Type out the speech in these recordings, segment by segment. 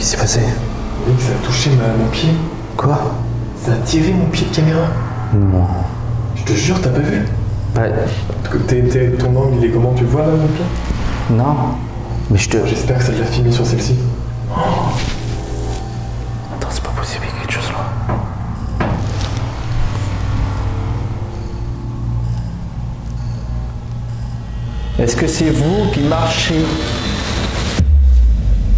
Qu'est-ce qui s'est passé? Mec, ça a touché mon pied. Quoi? Ça a tiré mon pied de caméra. Non. Je te jure, t'as pas vu? Bah... Ton angle, il est comment? Tu le vois là, mon pied? Non. Mais je te... J'espère que ça l'a filmé sur celle-ci. Oh. Attends, c'est pas possible, il y a quelque chose là. Est-ce que c'est vous qui marchez?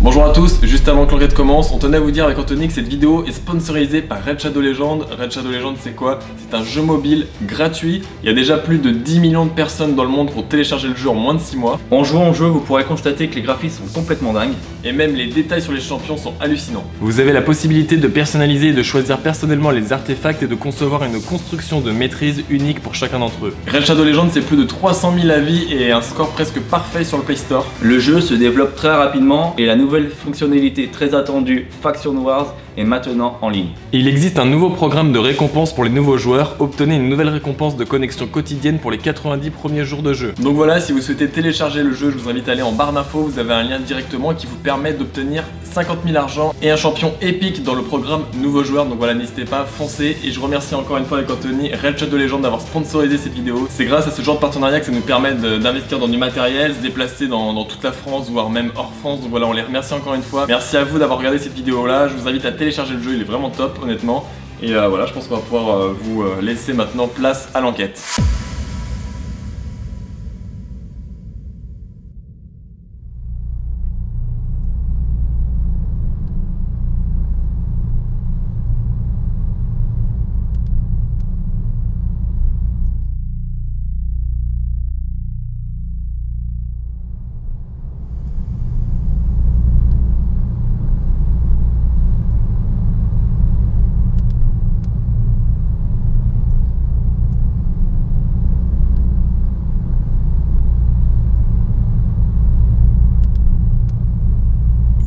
Bonjour à tous, juste avant que l'enquête commence, on tenait à vous dire avec Anthony que cette vidéo est sponsorisée par Raid Shadow Legends. Raid Shadow Legends c'est quoi? C'est un jeu mobile gratuit. Il y a déjà plus de 10 millions de personnes dans le monde pour télécharger le jeu en moins de 6 mois. En jouant au jeu, vous pourrez constater que les graphismes sont complètement dingues. Et même les détails sur les champions sont hallucinants. Vous avez la possibilité de personnaliser et de choisir personnellement les artefacts et de concevoir une construction de maîtrise unique pour chacun d'entre eux. Raid Shadow Legends c'est plus de 300 000 avis et un score presque parfait sur le Play Store. Le jeu se développe très rapidement et la nouvelle fonctionnalité très attendue Faction Wars est maintenant en ligne. Il existe un nouveau programme de récompense pour les nouveaux joueurs. Obtenez une nouvelle récompense de connexion quotidienne pour les 90 premiers jours de jeu. Donc voilà, si vous souhaitez télécharger le jeu, je vous invite à aller en barre d'infos. Vous avez un lien directement qui vous permet d'obtenir 50 000 argent et un champion épique dans le programme nouveaux joueurs. Donc voilà, n'hésitez pas, foncez. Et je remercie encore une fois avec Anthony Raid Shadow Legends d'avoir sponsorisé cette vidéo. C'est grâce à ce genre de partenariat que ça nous permet d'investir dans du matériel, se déplacer dans toute la France, voire même hors France. Donc voilà, on les remercie encore une fois. Merci à vous d'avoir regardé cette vidéo là. Je vous invite à télécharger le jeu, il est vraiment top honnêtement. Et voilà, je pense qu'on va pouvoir vous laisser maintenant place à l'enquête.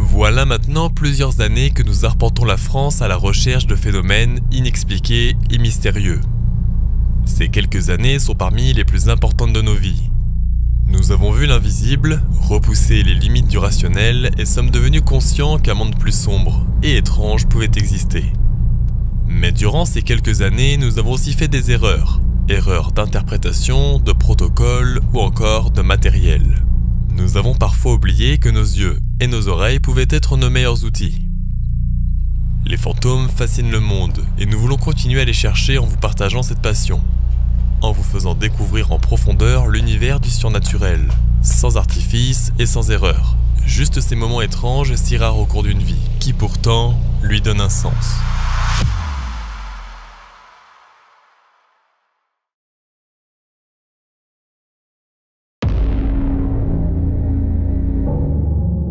Voilà maintenant plusieurs années que nous arpentons la France à la recherche de phénomènes inexpliqués et mystérieux. Ces quelques années sont parmi les plus importantes de nos vies. Nous avons vu l'invisible, repoussé les limites du rationnel et sommes devenus conscients qu'un monde plus sombre et étrange pouvait exister. Mais durant ces quelques années, nous avons aussi fait des erreurs. Erreurs d'interprétation, de protocole ou encore de matériel. Nous avons parfois oublié que nos yeux et nos oreilles pouvaient être nos meilleurs outils. Les fantômes fascinent le monde et nous voulons continuer à les chercher en vous partageant cette passion, en vous faisant découvrir en profondeur l'univers du surnaturel, sans artifice et sans erreur. Juste ces moments étranges si rares au cours d'une vie, qui pourtant lui donnent un sens.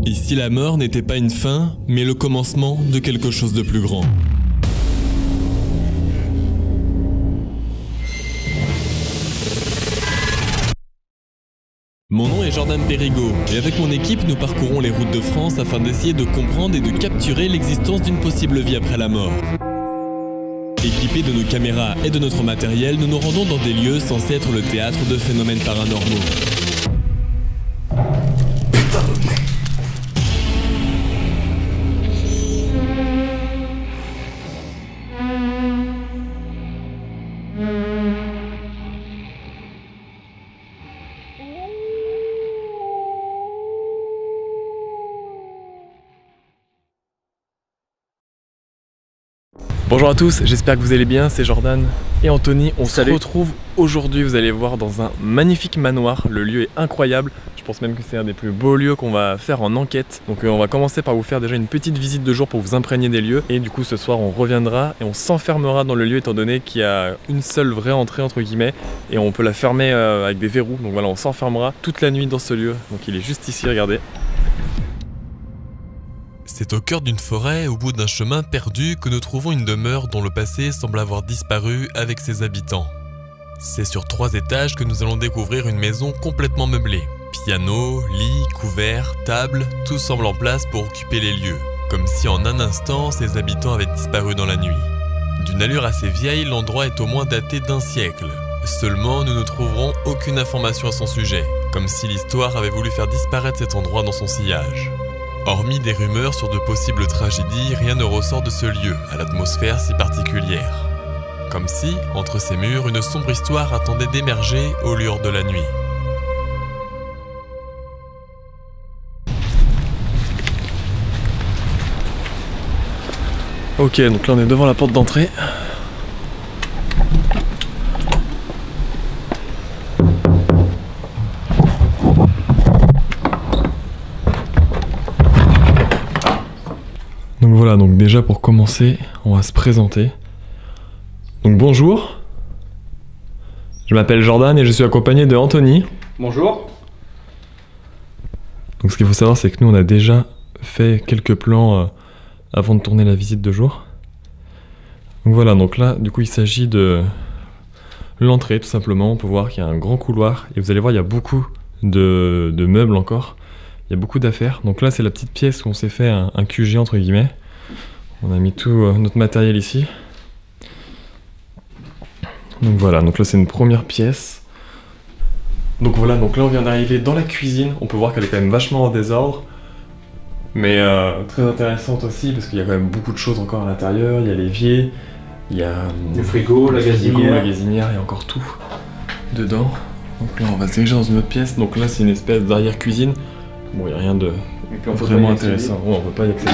Ici, la mort n'était pas une fin, mais le commencement de quelque chose de plus grand. Mon nom est Jordan Périgaud, et avec mon équipe, nous parcourons les routes de France afin d'essayer de comprendre et de capturer l'existence d'une possible vie après la mort. Équipés de nos caméras et de notre matériel, nous nous rendons dans des lieux censés être le théâtre de phénomènes paranormaux. Bonjour à tous, j'espère que vous allez bien, c'est Jordan et Anthony. On se retrouve aujourd'hui, vous allez voir, dans un magnifique manoir. Le lieu est incroyable, je pense même que c'est un des plus beaux lieux qu'on va faire en enquête. Donc on va commencer par vous faire déjà une petite visite de jour pour vous imprégner des lieux. Et du coup ce soir on reviendra et on s'enfermera dans le lieu étant donné qu'il y a une seule vraie entrée entre guillemets. Et on peut la fermer avec des verrous, donc voilà, on s'enfermera toute la nuit dans ce lieu. Donc il est juste ici, regardez. C'est au cœur d'une forêt, au bout d'un chemin perdu, que nous trouvons une demeure dont le passé semble avoir disparu avec ses habitants. C'est sur 3 étages que nous allons découvrir une maison complètement meublée. Piano, lit, couvert, table, tout semble en place pour occuper les lieux, comme si en un instant ses habitants avaient disparu dans la nuit. D'une allure assez vieille, l'endroit est au moins daté d'1 siècle. Seulement, nous ne trouverons aucune information à son sujet, comme si l'histoire avait voulu faire disparaître cet endroit dans son sillage. Hormis des rumeurs sur de possibles tragédies, rien ne ressort de ce lieu, à l'atmosphère si particulière. Comme si, entre ces murs, une sombre histoire attendait d'émerger aux lueurs de la nuit. Ok, donc là on est devant la porte d'entrée. Donc voilà, donc déjà pour commencer, on va se présenter. Donc bonjour, je m'appelle Jordan et je suis accompagné de Anthony. Bonjour. Donc ce qu'il faut savoir, c'est que nous on a déjà fait quelques plans avant de tourner la visite de jour. Donc voilà, donc là du coup il s'agit de l'entrée tout simplement. On peut voir qu'il y a un grand couloir et vous allez voir il y a beaucoup de meubles encore. Il y a beaucoup d'affaires. Donc là c'est la petite pièce où on s'est fait un QG entre guillemets. On a mis tout notre matériel ici. Donc voilà, donc là c'est une première pièce. Donc voilà, donc là on vient d'arriver dans la cuisine. On peut voir qu'elle est quand même vachement en désordre. Mais très intéressante aussi parce qu'il y a quand même beaucoup de choses encore à l'intérieur. Il y a l'évier, il y a le frigo, la gazinière. Il y a encore tout dedans. Donc là on va se diriger dans une autre pièce. Donc là c'est une espèce d'arrière-cuisine. Bon, il n'y a rien de vraiment intéressant. On ne peut pas y accéder.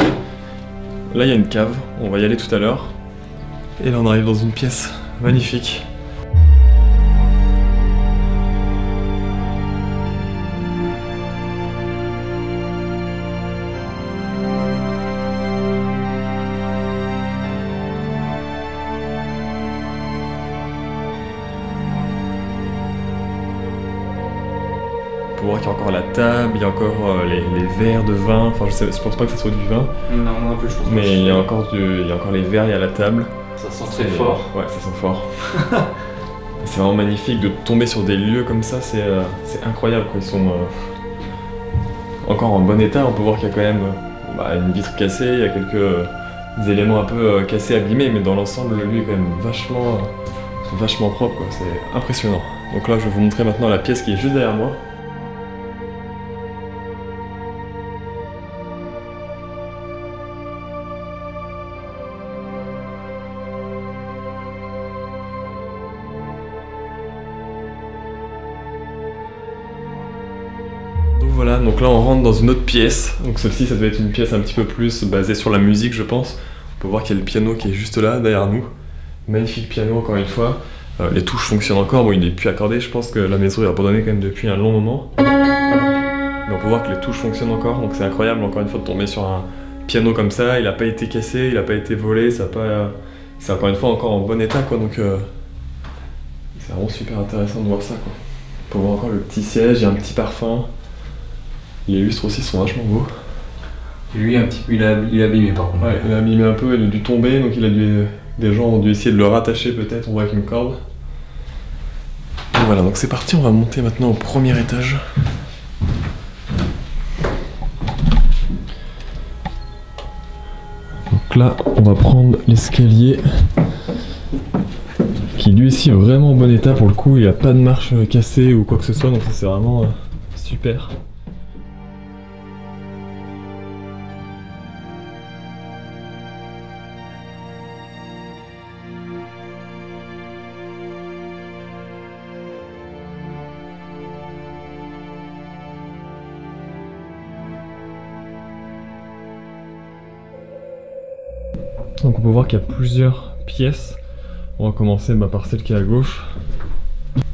Là il y a une cave, on va y aller tout à l'heure. Et là on arrive dans une pièce magnifique. On peut voir qu'il y a encore la table, il y a encore les verres de vin, enfin je pense pas que ça soit du vin. Non, un peu je pense pas. Mais il y a encore les verres, il y a la table. Ça sent très fort. Ouais, ça sent fort. C'est vraiment magnifique de tomber sur des lieux comme ça, c'est incroyable quoi. Ils sont encore en bon état, on peut voir qu'il y a quand même une vitre cassée, il y a quelques éléments un peu cassés, abîmés, mais dans l'ensemble le lieu est quand même vachement propre quoi, c'est impressionnant. Donc là je vais vous montrer maintenant la pièce qui est juste derrière moi. Voilà, donc là on rentre dans une autre pièce. Donc celle-ci ça devait être une pièce un petit peu plus basée sur la musique je pense. On peut voir qu'il y a le piano qui est juste là derrière nous. Magnifique piano encore une fois. Les touches fonctionnent encore, bon il n'est plus accordé, je pense que la maison est abandonnée quand même depuis un long moment. Mais on peut voir que les touches fonctionnent encore, donc c'est incroyable encore une fois de tomber sur un piano comme ça. Il n'a pas été cassé, il n'a pas été volé, c'est encore une fois encore en bon état quoi, donc c'est vraiment super intéressant de voir ça quoi. On peut voir encore le petit siège, il y a un petit parfum. Les lustres aussi sont vachement beaux. Lui un petit peu, il a abîmé par contre. Ouais, il a abîmé un peu, il a dû tomber, donc des gens ont dû essayer de le rattacher peut-être, on voit avec une corde. Et voilà, donc c'est parti, on va monter maintenant au premier étage. Donc là, on va prendre l'escalier qui lui aussi est vraiment en bon état pour le coup, il n'y a pas de marche cassée ou quoi que ce soit, donc ça c'est vraiment super. Donc on peut voir qu'il y a plusieurs pièces. On va commencer par celle qui est à gauche.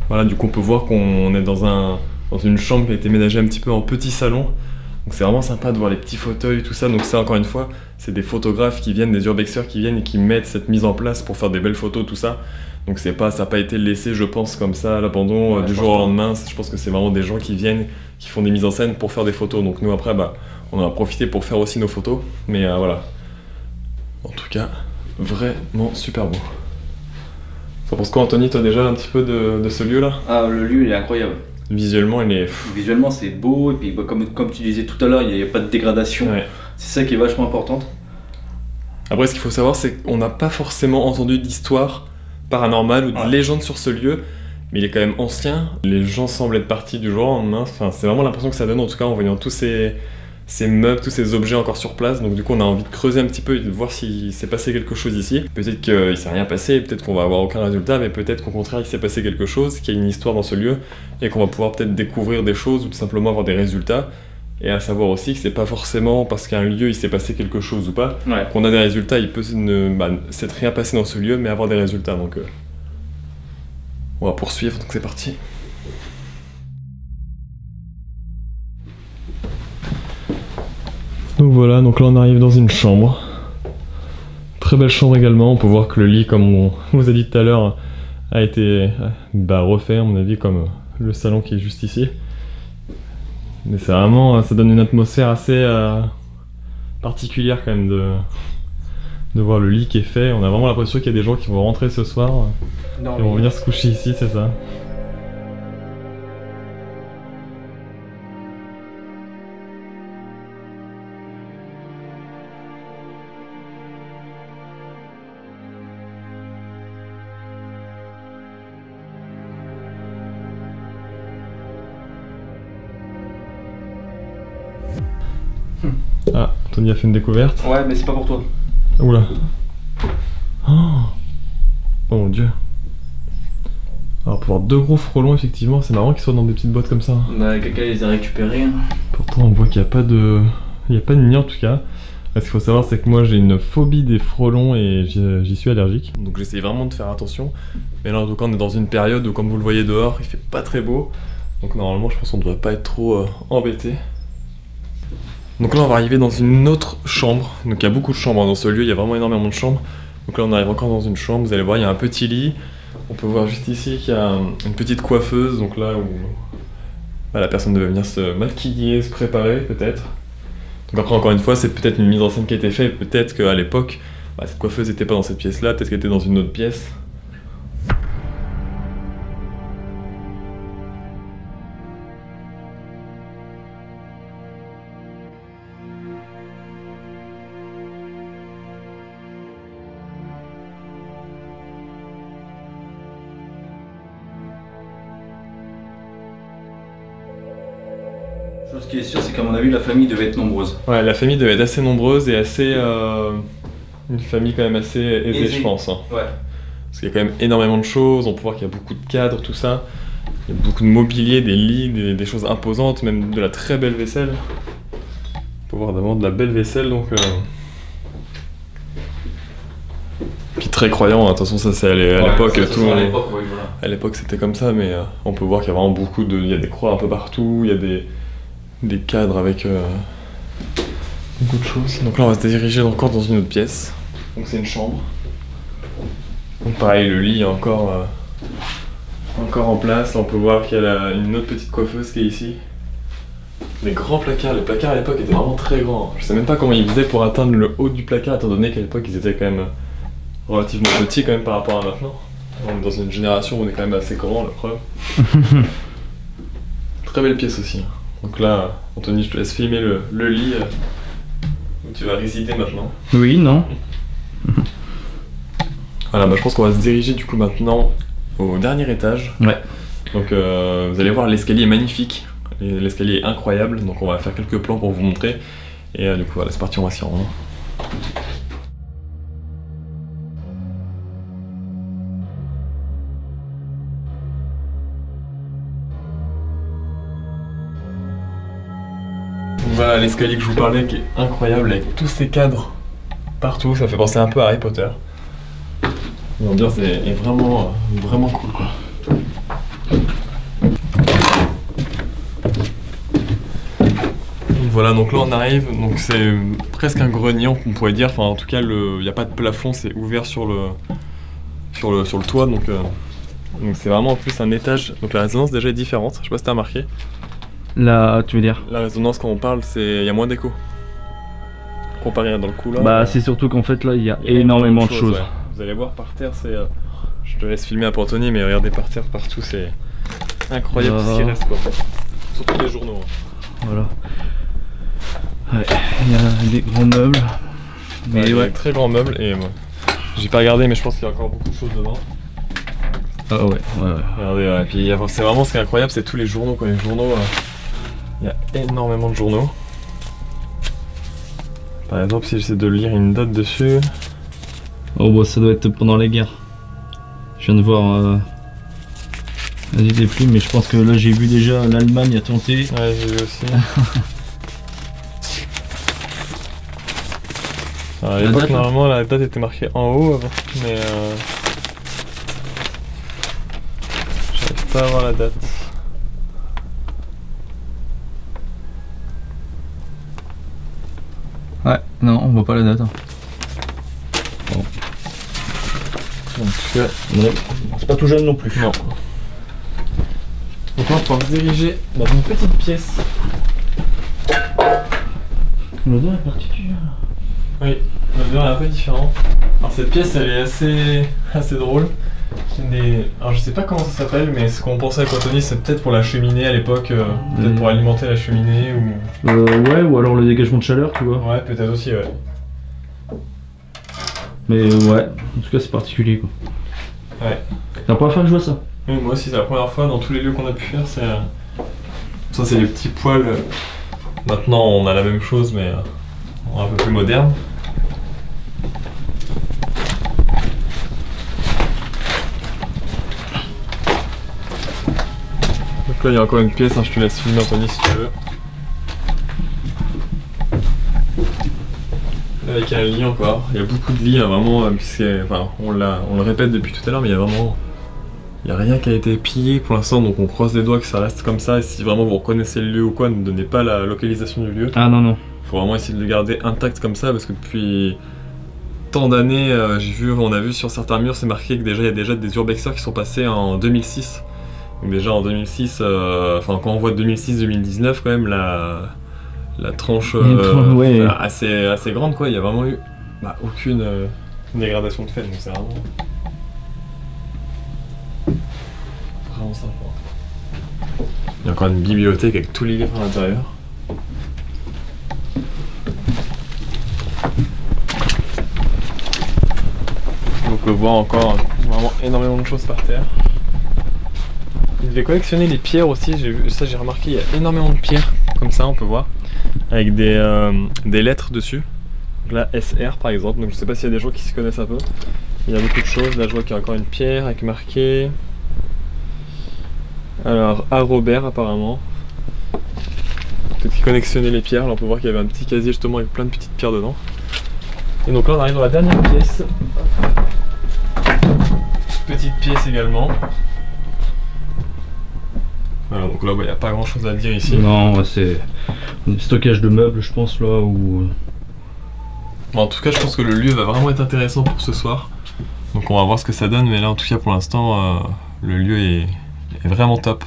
Voilà, du coup on peut voir qu'on est dans une chambre qui a été ménagée un petit peu en petit salon. Donc c'est vraiment sympa de voir les petits fauteuils, tout ça. Donc ça encore une fois, c'est des photographes qui viennent, des urbexeurs qui viennent et qui mettent cette mise en place pour faire des belles photos, tout ça. Donc ça n'a pas été laissé, je pense, comme ça à l'abandon du jour au lendemain. Je pense que c'est vraiment des gens qui viennent, qui font des mises en scène pour faire des photos. Donc nous après, on en a profité pour faire aussi nos photos. Mais voilà. En tout cas, vraiment super beau. Ça pense quoi Anthony, toi déjà un petit peu de ce lieu là? Ah, le lieu il est incroyable. Visuellement il est... Visuellement c'est beau et puis comme tu disais tout à l'heure, il n'y a pas de dégradation. Ouais. C'est ça qui est vachement importante. Après ce qu'il faut savoir c'est qu'on n'a pas forcément entendu d'histoire paranormale ou de légende sur ce lieu. Mais il est quand même ancien. Les gens semblent être partis du jour au lendemain. Enfin, c'est vraiment l'impression que ça donne en tout cas en voyant tous ces ces meubles, tous ces objets encore sur place. Donc du coup on a envie de creuser un petit peu et de voir s'il s'est passé quelque chose ici. Peut-être qu'il s'est rien passé, peut-être qu'on va avoir aucun résultat, mais peut-être qu'au contraire il s'est passé quelque chose, qu'il y a une histoire dans ce lieu et qu'on va pouvoir peut-être découvrir des choses ou tout simplement avoir des résultats. Et à savoir aussi que c'est pas forcément parce qu'un lieu il s'est passé quelque chose ou pas qu'on a des résultats. Il peut s'être rien passé dans ce lieu mais avoir des résultats. Donc on va poursuivre, donc c'est parti. Donc voilà, donc là on arrive dans une chambre. Très belle chambre également, on peut voir que le lit, comme on vous a dit tout à l'heure, a été refait à mon avis, comme le salon qui est juste ici. Mais c'est vraiment, ça donne une atmosphère assez particulière quand même de voir le lit qui est fait. On a vraiment l'impression qu'il y a des gens qui vont rentrer ce soir et vont venir se coucher ici, c'est ça. Ah, Tony a fait une découverte. Ouais, mais c'est pas pour toi. Oula. Oh mon dieu. Alors pour voir 2 gros frelons, effectivement, c'est marrant qu'ils soient dans des petites boîtes comme ça. Bah quelqu'un les a récupérés. Pourtant on voit qu'il n'y a pas de... Il n'y a pas de nid en tout cas. Ce qu'il faut savoir c'est que moi j'ai une phobie des frelons et j'y suis allergique. Donc j'essaye vraiment de faire attention. Mais là en tout cas on est dans une période où comme vous le voyez dehors, il fait pas très beau. Donc normalement je pense qu'on ne devrait pas être trop embêté. Donc là on va arriver dans une autre chambre. Donc il y a beaucoup de chambres dans ce lieu, il y a vraiment énormément de chambres. Donc là on arrive encore dans une chambre, vous allez voir il y a un petit lit. On peut voir juste ici qu'il y a une petite coiffeuse, donc là où la personne devait venir se maquiller, se préparer peut-être. Donc après encore une fois c'est peut-être une mise en scène qui a été faite, peut-être qu'à l'époque cette coiffeuse n'était pas dans cette pièce là, peut-être qu'elle était dans une autre pièce. Chose qui est sûre, c'est qu'à mon avis, la famille devait être nombreuse. Ouais, la famille devait être assez nombreuse et assez... une famille quand même assez aisée, je pense. Hein. Ouais. Parce qu'il y a quand même énormément de choses, on peut voir qu'il y a beaucoup de cadres, tout ça. Il y a beaucoup de mobilier, des lits, des choses imposantes, même de la très belle vaisselle. On peut voir vraiment de la belle vaisselle, donc... Puis très croyant, hein. Attention ça c'est à l'époque, tout... À l'époque c'était comme ça, mais on peut voir qu'il y a vraiment beaucoup de... Il y a des croix un peu partout, il y a des cadres avec beaucoup de choses. Donc là on va se diriger encore dans une autre pièce. Donc c'est une chambre. Donc pareil, le lit est encore en place. Là on peut voir qu'il y a une autre petite coiffeuse qui est ici. Les grands placards, les placards à l'époque étaient vraiment très grands. Je sais même pas comment ils faisaient pour atteindre le haut du placard, étant donné qu'à l'époque ils étaient quand même relativement petits quand même par rapport à maintenant. On est dans une génération où on est quand même assez grand, la preuve. Très belle pièce aussi. Donc là, Anthony, je te laisse filmer le lit où tu vas résider maintenant. Oui, non. Voilà, bah, je pense qu'on va se diriger du coup maintenant au dernier étage. Ouais. Donc vous allez voir, l'escalier est magnifique, l'escalier est incroyable, donc on va faire quelques plans pour vous montrer. Et du coup, voilà, c'est parti, on va s'y rendre. Voilà l'escalier que je vous parlais qui est incroyable avec tous ces cadres partout, ça fait penser un peu à Harry Potter. L'ambiance est vraiment, vraiment cool quoi. Voilà, donc là on arrive, donc c'est presque un grenier on pourrait dire, enfin en tout cas il n'y a pas de plafond, c'est ouvert sur le toit, donc c'est vraiment en plus un étage, donc la résonance déjà est différente, je sais pas si t'as remarqué. Là, tu veux dire? La résonance quand on parle, il y a moins d'écho. Comparé à dans le coup là. Bah c'est surtout qu'en fait là il y a énormément de choses. Ouais. Vous allez voir par terre, c'est... je te laisse filmer un peu Anthony, mais regardez par terre partout, c'est incroyable ce qui reste quoi. Surtout les journaux. Hein. Voilà. Ouais, il y a des grands meubles. Mais ouais, des très grands meubles et j'ai pas regardé mais je pense qu'il y a encore beaucoup de choses dedans. Ah ouais. Regardez, ouais. Puis c'est vraiment ce qui est incroyable, c'est tous les journaux quoi. Les journaux, il y a énormément de journaux. Par exemple, si j'essaie de lire une date dessus. Oh bah ça doit être pendant la guerre. Je viens de voir la liste des plumes, mais je pense que là j'ai vu déjà l'Allemagne a tenté. Ouais, j'ai vu aussi. Alors, à l'époque, normalement, la date était marquée en haut avant, mais j'arrive pas à voir la date. Ouais, non, on voit pas la date. Hein. Bon. Donc, C'est pas tout jeune non plus. non. Donc là, on va pouvoir se diriger dans une petite pièce. L'odeur est particulière. Oui, l'odeur est un peu différente. Alors cette pièce, elle est assez drôle. Alors je sais pas comment ça s'appelle, mais ce qu'on pensait à Cotonis, c'est peut-être pour la cheminée à l'époque, peut-être pour alimenter la cheminée ou... Ouais, ou alors le dégagement de chaleur, tu vois. Ouais, peut-être aussi, ouais. Mais ouais, en tout cas c'est particulier quoi. Ouais. C'est la première fois que je vois ça. Oui, moi aussi, c'est la première fois dans tous les lieux qu'on a pu faire, c'est... Ça, c'est les petits poêles. Maintenant, on a la même chose, mais un peu plus moderne. Donc là, il y a encore une pièce, hein, je te laisse filmer Anthony si tu veux. Avec un lit encore, il y a beaucoup de lits, hein, vraiment, puisque, enfin, on le répète depuis tout à l'heure, mais il y a vraiment... Il n'y a rien qui a été pillé pour l'instant, donc on croise les doigts que ça reste comme ça. Et si vraiment vous reconnaissez le lieu ou quoi, ne donnez pas la localisation du lieu. Ah non, non. Faut vraiment essayer de le garder intact comme ça, parce que depuis tant d'années, on a vu sur certains murs, c'est marqué que déjà il y a déjà des urbexers qui sont passés en 2006. Donc déjà en 2006, enfin quand on voit 2006-2019 quand même, la tranche ouais. assez grande quoi. Il y a vraiment eu aucune dégradation de fait, donc c'est vraiment sympa. Il y a encore une bibliothèque avec tous les livres à l'intérieur. On peut voir encore vraiment énormément de choses par terre. Il devait collectionner les pierres aussi, j'ai remarqué, il y a énormément de pierres comme ça, on peut voir, avec des lettres dessus. Donc là, SR par exemple, donc je sais pas s'il y a des gens qui s'y connaissent un peu. Il y a beaucoup de choses, là je vois qu'il y a encore une pierre avec marqué... Alors, à Robert apparemment. Peut-être qu'il collectionnait les pierres, là on peut voir qu'il y avait un petit casier justement avec plein de petites pierres dedans. Et donc là on arrive dans la dernière pièce. Petite pièce également. Voilà, donc là il n'y a pas grand chose à dire ici. Non, c'est un stockage de meubles je pense là où... Bon, en tout cas je pense que le lieu va vraiment être intéressant pour ce soir. Donc on va voir ce que ça donne, mais là en tout cas pour l'instant le lieu est vraiment top.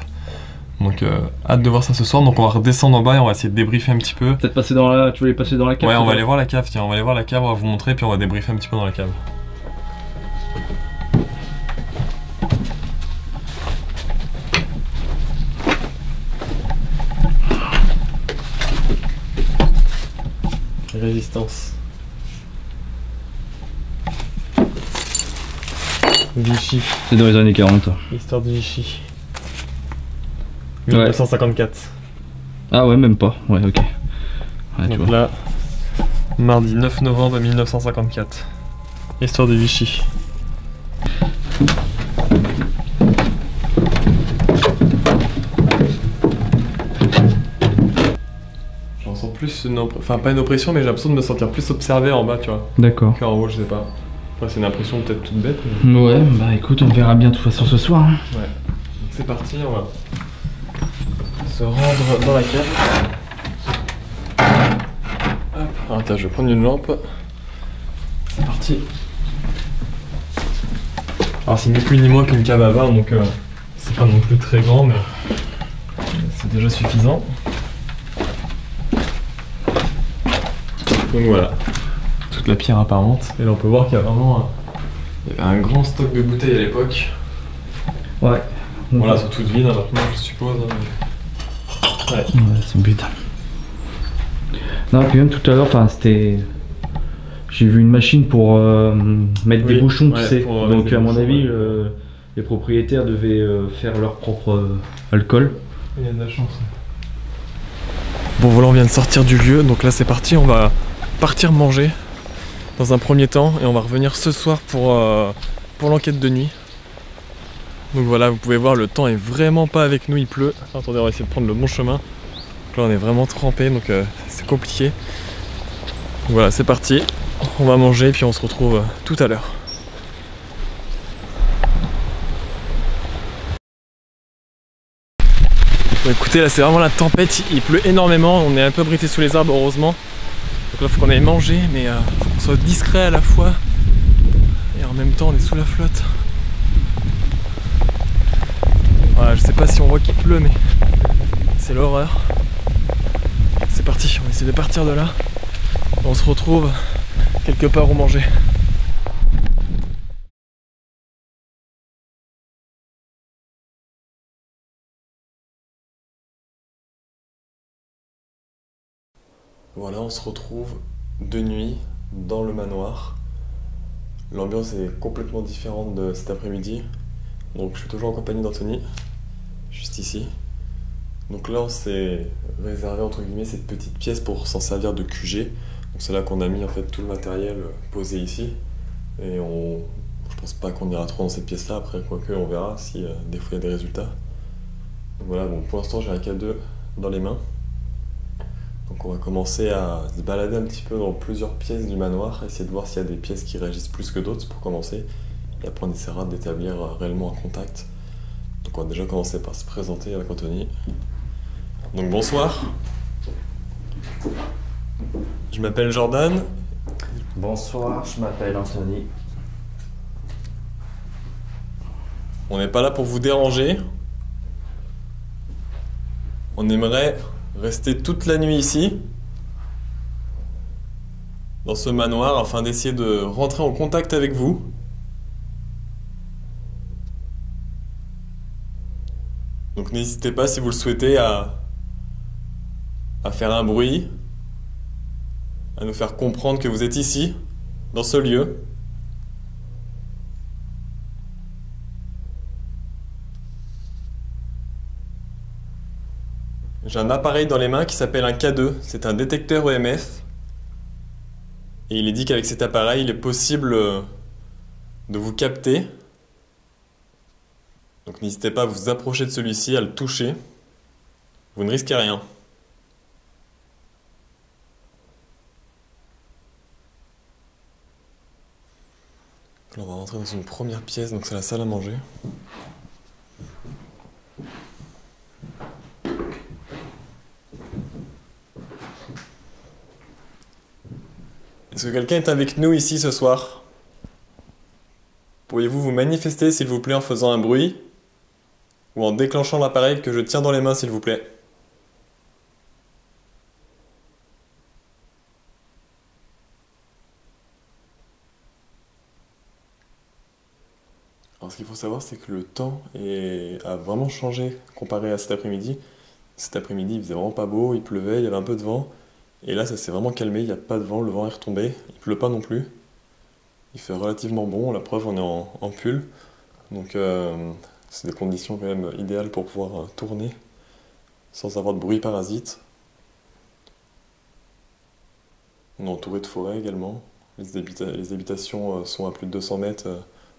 Donc hâte de voir ça ce soir. Donc on va redescendre en bas et on va essayer de débriefer un petit peu. Peut-être passer dans la... Tu voulais passer dans la cave? Ouais, on va aller voir la cave, tiens, on va aller voir la cave, on va vous montrer puis on va débriefer un petit peu dans la cave. Résistance. Vichy. C'est dans les années 40. Histoire de Vichy. Ouais. 1954. Ah ouais, même pas. Ouais, ok. Ouais, donc tu vois. là, mardi 9 novembre 1954. Histoire de Vichy. J'en sens plus une enfin pas une oppression, mais j'ai l'impression de me sentir plus observé en bas, tu vois. D'accord. Qu'en haut, je sais pas. Après c'est une impression peut-être toute bête. Mais... Ouais, bah écoute, on verra bien de toute façon ce soir. Hein. Ouais. Donc c'est parti, on va se rendre dans la cave. Hop. Ah, attends, je vais prendre une lampe. C'est parti. Alors c'est ni plus ni moins qu'une cave à vin, donc c'est pas non plus très grand, mais c'est déjà suffisant. Donc voilà, toute la pierre apparente. Et là on peut voir qu'il y a vraiment il y avait un grand stock de bouteilles à l'époque. Ouais. Voilà, sont toutes vides maintenant je suppose. Ouais. Ouais, c'est putain. Non, puis même tout à l'heure, enfin c'était... J'ai vu une machine pour mettre des bouchons, tu sais. Donc à mon avis, les propriétaires devaient faire leur propre alcool. Il y a de la chance. Bon voilà, on vient de sortir du lieu, donc là c'est parti, on va partir manger dans un premier temps et on va revenir ce soir pour l'enquête de nuit. Donc voilà, vous pouvez voir, le temps est vraiment pas avec nous, il pleut. Attendez, on va essayer de prendre le bon chemin. Donc là on est vraiment trempé, donc c'est compliqué. Donc voilà, c'est parti. On va manger et puis on se retrouve tout à l'heure. Bon, écoutez, là c'est vraiment la tempête, il pleut énormément, on est un peu abrité sous les arbres heureusement. Donc là faut qu'on aille manger, mais faut qu'on soit discret à la fois. Et en même temps on est sous la flotte. Voilà, je sais pas si on voit qu'il pleut, mais c'est l'horreur. C'est parti, on va essayer de partir de là. On se retrouve quelque part où manger. Voilà, on se retrouve de nuit dans le manoir. L'ambiance est complètement différente de cet après-midi. Donc je suis toujours en compagnie d'Anthony, juste ici. Donc là on s'est réservé entre guillemets cette petite pièce pour s'en servir de QG. Donc c'est là qu'on a mis en fait tout le matériel posé ici. Et je pense pas qu'on ira trop dans cette pièce là, après quoique on verra si des fois il y a des résultats. Donc voilà, bon, pour l'instant j'ai un K2 dans les mains. Donc on va commencer à se balader un petit peu dans plusieurs pièces du manoir, essayer de voir s'il y a des pièces qui réagissent plus que d'autres pour commencer. Et après on essaiera d'établir réellement un contact. Donc on va déjà commencer par se présenter avec Anthony. Donc bonsoir. Je m'appelle Jordan. Bonsoir, je m'appelle Anthony. On n'est pas là pour vous déranger. On aimerait rester toute la nuit ici, dans ce manoir, afin d'essayer de rentrer en contact avec vous. Donc n'hésitez pas, si vous le souhaitez, à faire un bruit, à nous faire comprendre que vous êtes ici, dans ce lieu. J'ai un appareil dans les mains qui s'appelle un K2, c'est un détecteur EMF. Et il est dit qu'avec cet appareil, il est possible de vous capter. Donc n'hésitez pas à vous approcher de celui-ci, à le toucher. Vous ne risquez rien. Là, on va rentrer dans une première pièce, donc c'est la salle à manger. Est-ce que quelqu'un est avec nous ici ce soir? Pourriez-vous vous manifester s'il vous plaît en faisant un bruit ou en déclenchant l'appareil que je tiens dans les mains s'il vous plaît? Alors ce qu'il faut savoir, c'est que le temps a vraiment changé comparé à cet après-midi. Cet après-midi il faisait vraiment pas beau, il pleuvait, il y avait un peu de vent. Et là ça s'est vraiment calmé, il n'y a pas de vent, le vent est retombé, il pleut pas non plus. Il fait relativement bon, la preuve on est en pull. Donc c'est des conditions quand même idéales pour pouvoir tourner sans avoir de bruit parasite. On est entouré de forêts également. Les habitations sont à plus de 200 mètres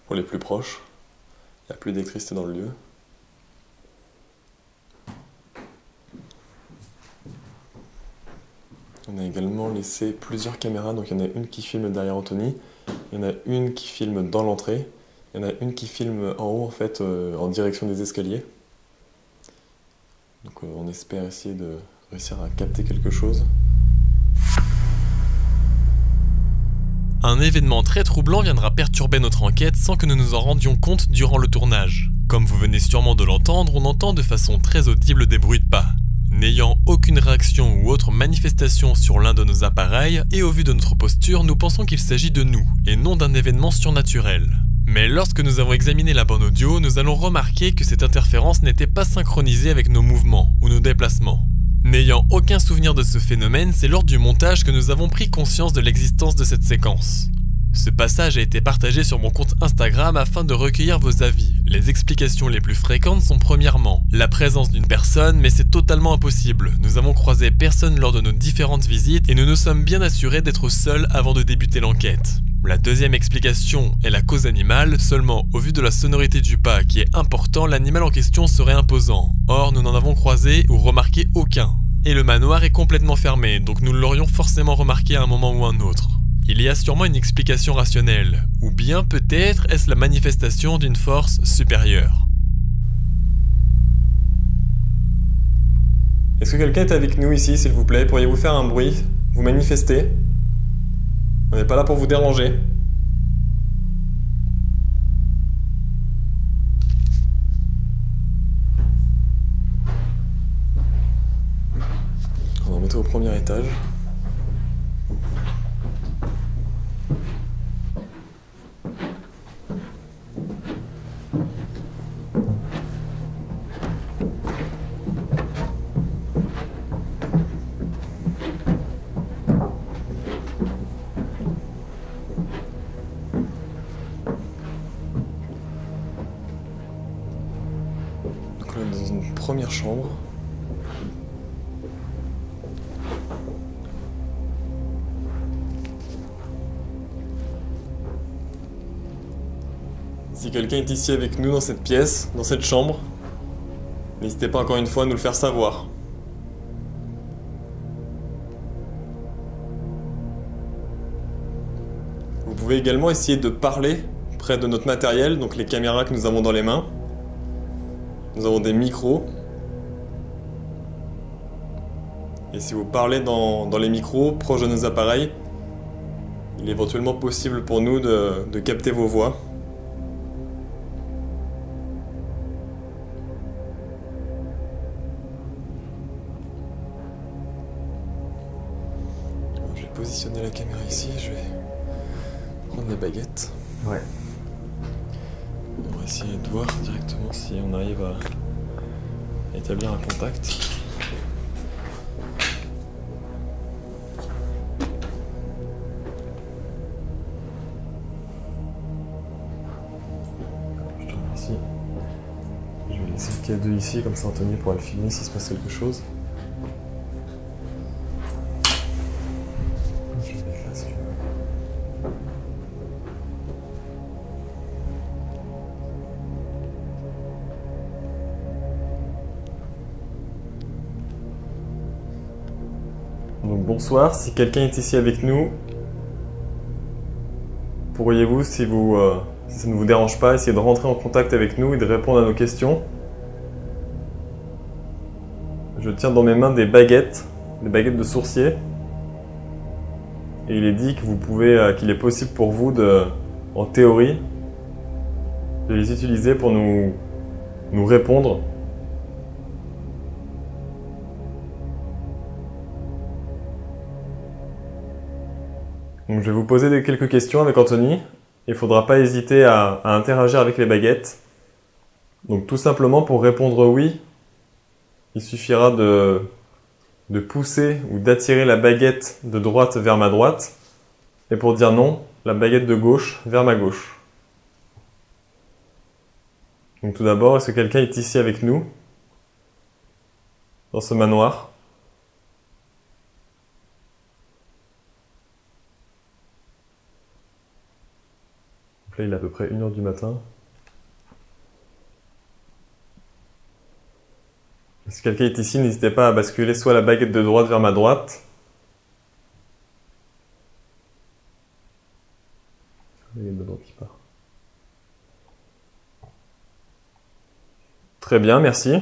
pour les plus proches. Il n'y a plus d'électricité dans le lieu. On a également laissé plusieurs caméras, donc il y en a une qui filme derrière Anthony, il y en a une qui filme dans l'entrée, il y en a une qui filme en haut en fait, en direction des escaliers. Donc on espère essayer de réussir à capter quelque chose. Un événement très troublant viendra perturber notre enquête sans que nous nous en rendions compte durant le tournage. Comme vous venez sûrement de l'entendre, on entend de façon très audible des bruits de pas. N'ayant aucune réaction ou autre manifestation sur l'un de nos appareils, et au vu de notre posture, nous pensons qu'il s'agit de nous, et non d'un événement surnaturel. Mais lorsque nous avons examiné la bande audio, nous allons remarquer que cette interférence n'était pas synchronisée avec nos mouvements ou nos déplacements. N'ayant aucun souvenir de ce phénomène, c'est lors du montage que nous avons pris conscience de l'existence de cette séquence. Ce passage a été partagé sur mon compte Instagram afin de recueillir vos avis, Les explications les plus fréquentes sont premièrement la présence d'une personne, mais c'est totalement impossible. Nous avons croisé personne lors de nos différentes visites et nous nous sommes bien assurés d'être seuls avant de débuter l'enquête. La deuxième explication est la cause animale, seulement au vu de la sonorité du pas qui est important, l'animal en question serait imposant. Or, nous n'en avons croisé ou remarqué aucun. Et le manoir est complètement fermé, donc nous l'aurions forcément remarqué à un moment ou un autre. Il y a sûrement une explication rationnelle, ou bien peut-être est-ce la manifestation d'une force supérieure. Est-ce que quelqu'un est avec nous ici, s'il vous plaît? Pourriez-vous faire un bruit? Vous manifester? On n'est pas là pour vous déranger. On va monter au premier étage. Donc là, on est dans une première chambre. Si quelqu'un est ici avec nous dans cette pièce, dans cette chambre, n'hésitez pas encore une fois à nous le faire savoir. Vous pouvez également essayer de parler près de notre matériel, donc les caméras que nous avons dans les mains. Nous avons des micros. Et si vous parlez dans les micros, proches de nos appareils, il est éventuellement possible pour nous de capter vos voix. Je vais positionner la caméra ici, je vais prendre les baguettes. Ouais. On va essayer de voir directement si on arrive à établir un contact. Je te remercie. Je vais laisser le K2 ici, comme ça Anthony pourra le filmer s'il se passe quelque chose. Je vais mettre là si tu veux. Donc bonsoir, si quelqu'un est ici avec nous, pourriez-vous, si ça ne vous dérange pas, essayer de rentrer en contact avec nous et de répondre à nos questions? Je tiens dans mes mains des baguettes de sourcier. Et il est dit que qu'il est possible pour vous en théorie, de les utiliser pour nous répondre. Donc je vais vous poser quelques questions avec Anthony. Il ne faudra pas hésiter à interagir avec les baguettes. Donc tout simplement pour répondre oui, il suffira de pousser ou d'attirer la baguette de droite vers ma droite. Et pour dire non, la baguette de gauche vers ma gauche. Donc tout d'abord, est-ce que quelqu'un est ici avec nous? Dans ce manoir? Donc là, il est à peu près 1h du matin. Si quelqu'un est ici, n'hésitez pas à basculer soit la baguette de droite vers ma droite. La baguette de droite qui part. Très bien, merci.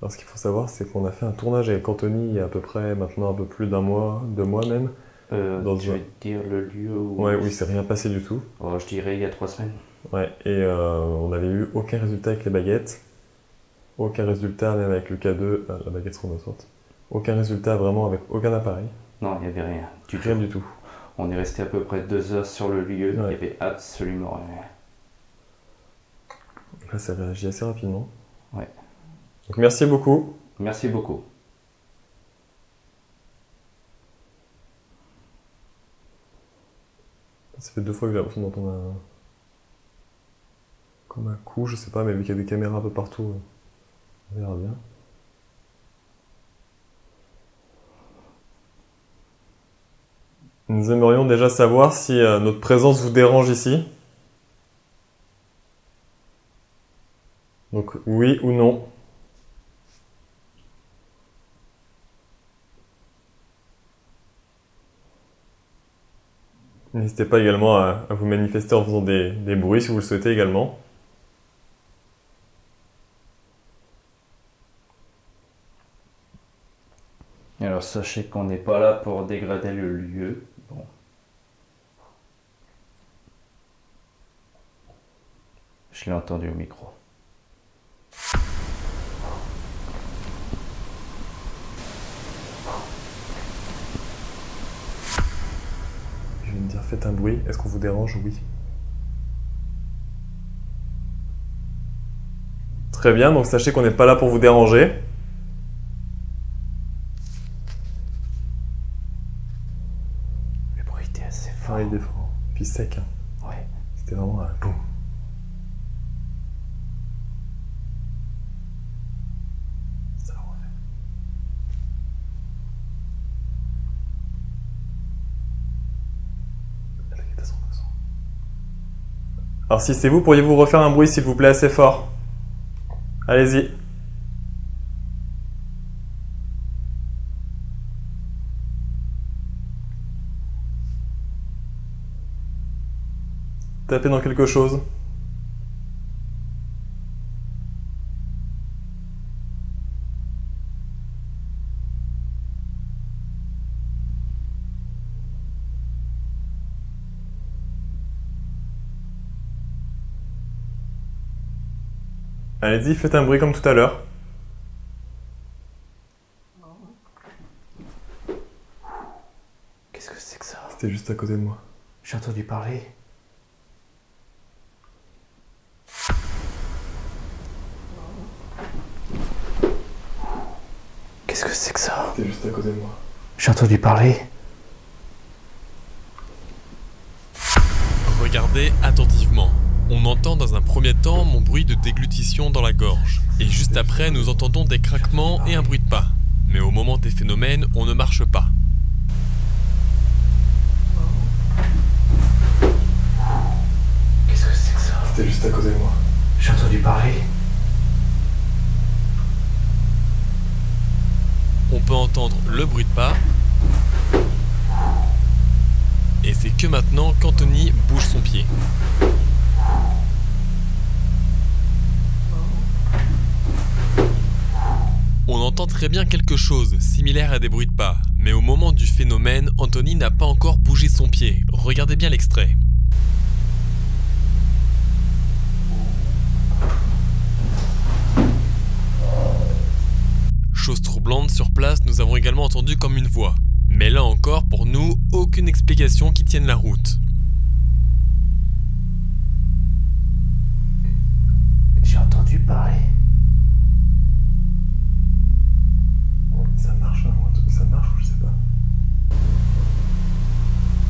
Alors ce qu'il faut savoir, c'est qu'on a fait un tournage avec Anthony il y a à peu près maintenant un peu plus d'1 mois, 2 mois même. Tu veux dire le lieu où... Ouais, oui, c'est rien passé du tout. Oh, je dirais il y a 3 semaines. Ouais, et on n'avait eu aucun résultat avec les baguettes. Aucun résultat même avec le K2, la baguette se ressorte. Aucun résultat vraiment avec aucun appareil. Non, il n'y avait rien. Rien du tout. On est resté à peu près 2 heures sur le lieu, Ouais. il n'y avait absolument rien. Là, ça réagit assez rapidement. Ouais. Donc merci beaucoup. Merci beaucoup. Ça fait 2 fois que j'ai l'impression d'entendre un... Comme un coup, je sais pas, mais vu qu'il y a des caméras un peu partout, on verra bien. Nous aimerions déjà savoir si notre présence vous dérange ici. Donc oui ou non. N'hésitez pas également à vous manifester en faisant des bruits si vous le souhaitez également. Alors sachez qu'on n'est pas là pour dégrader le lieu. Bon. Je l'ai entendu au micro. Je viens de dire faites un bruit. Est-ce qu'on vous dérange? Oui. Très bien, donc sachez qu'on n'est pas là pour vous déranger. Le bruit était assez fort. Ah, il est fort. Puis sec. Hein. Ouais. C'était vraiment un boum. Ça le refait. Alors si c'est vous, pourriez-vous refaire un bruit s'il vous plaît assez fort? Allez-y. Tapez dans quelque chose. Allez-y, faites un bruit comme tout à l'heure. Qu'est-ce que c'est que ça? C'était juste à côté de moi. J'ai entendu parler. Qu'est-ce que c'est que ça? C'était juste à côté de moi. J'ai entendu parler. Regardez attentivement. On entend dans un premier temps mon bruit de déglutition dans la gorge. Et juste après, nous entendons des craquements et un bruit de pas. Mais au moment des phénomènes, on ne marche pas. Qu'est-ce que c'est que ça? C'était juste à côté de moi. J'ai entendu parler. On peut entendre le bruit de pas. Et c'est que maintenant qu'Anthony bouge son pied. On entend très bien quelque chose, similaire à des bruits de pas. Mais au moment du phénomène, Anthony n'a pas encore bougé son pied. Regardez bien l'extrait. Chose troublante, sur place, nous avons également entendu comme une voix. Mais là encore, pour nous, aucune explication qui tienne la route. J'ai entendu parler. Ça marche, hein, ça marche ou je sais pas.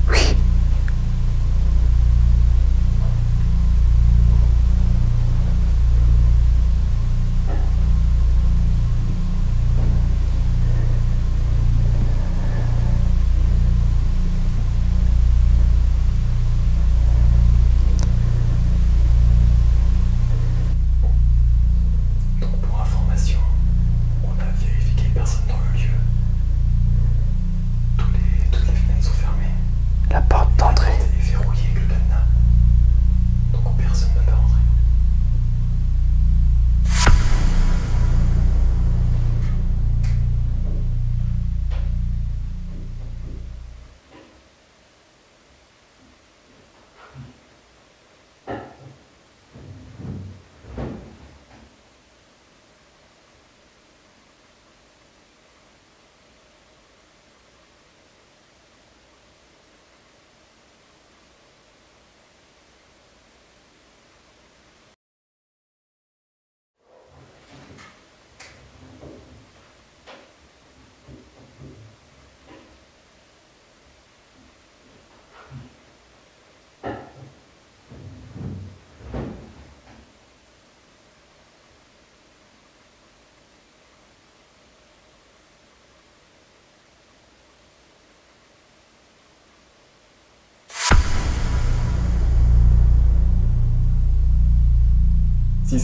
Oui.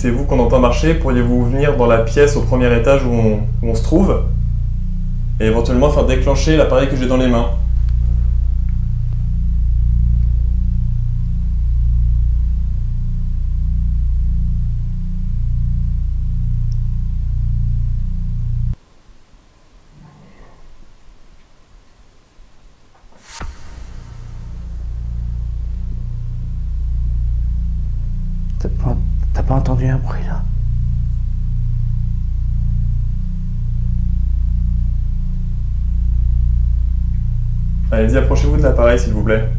c'est vous qu'on entend marcher, pourriez-vous venir dans la pièce au premier étage où on se trouve et éventuellement faire déclencher l'appareil que j'ai dans les mains. T'as pas entendu un bruit là? Allez-y, approchez-vous de l'appareil s'il vous plaît.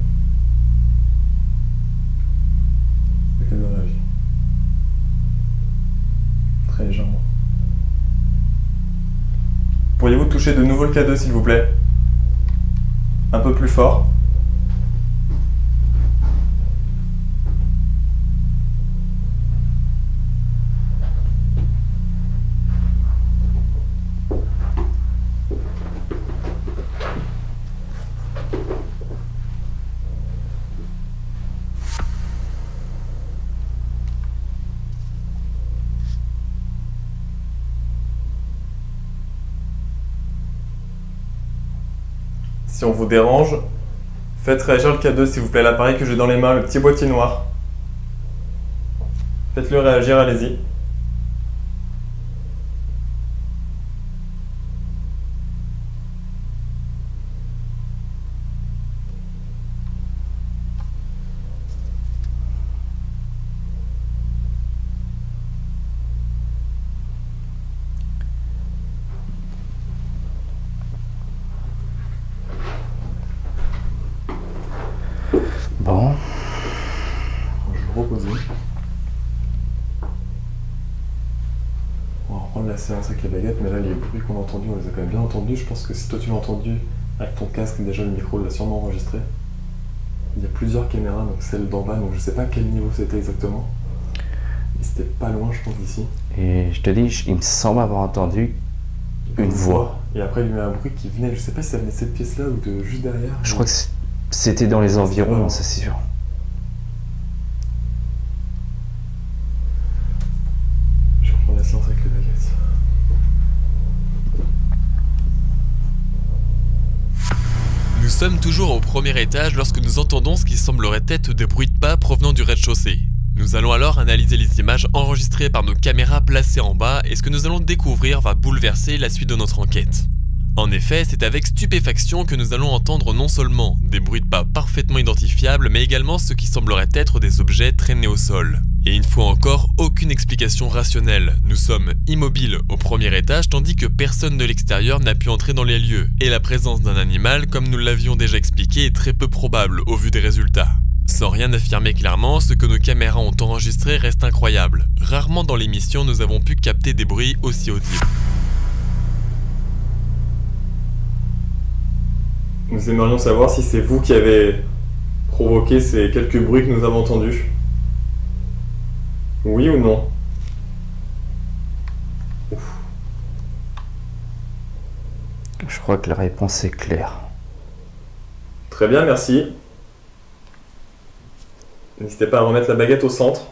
Très légèrement. Pourriez-vous toucher de nouveau le K2 s'il vous plaît? Un peu plus fort. Si on vous dérange, faites réagir le K2 s'il vous plaît, l'appareil que j'ai dans les mains, le petit boîtier noir. Faites-le réagir, allez-y. Bon. Je vais me reposer. On va reprendre la séance avec les baguettes, mais là les bruits qu'on a entendus, on les a quand même bien entendus. Je pense que si toi tu l'as entendu avec ton casque, déjà le micro l'a sûrement enregistré. Il y a plusieurs caméras, donc celle d'en bas, donc je sais pas quel niveau c'était exactement. Mais c'était pas loin, je pense, d'ici. Et je te dis, il me semble avoir entendu une voix. Et après il y a eu un bruit qui venait, je sais pas si ça venait de cette pièce-là ou de juste derrière. Je crois que c'était dans les environs, ça c'est sûr. Je vais reprendre la séance avec les baguettes. Nous sommes toujours au premier étage lorsque nous entendons ce qui semblerait être des bruits de pas provenant du rez-de-chaussée. Nous allons alors analyser les images enregistrées par nos caméras placées en bas et ce que nous allons découvrir va bouleverser la suite de notre enquête. En effet, c'est avec stupéfaction que nous allons entendre non seulement des bruits de pas parfaitement identifiables, mais également ce qui semblerait être des objets traînés au sol. Et une fois encore, aucune explication rationnelle. Nous sommes immobiles au premier étage tandis que personne de l'extérieur n'a pu entrer dans les lieux. Et la présence d'un animal, comme nous l'avions déjà expliqué, est très peu probable au vu des résultats. Sans rien affirmer clairement, ce que nos caméras ont enregistré reste incroyable. Rarement dans l'émission nous avons pu capter des bruits aussi audibles. Nous aimerions savoir si c'est vous qui avez provoqué ces quelques bruits que nous avons entendus. Oui ou non? Ouf. Je crois que la réponse est claire. Très bien, merci. N'hésitez pas à remettre la baguette au centre.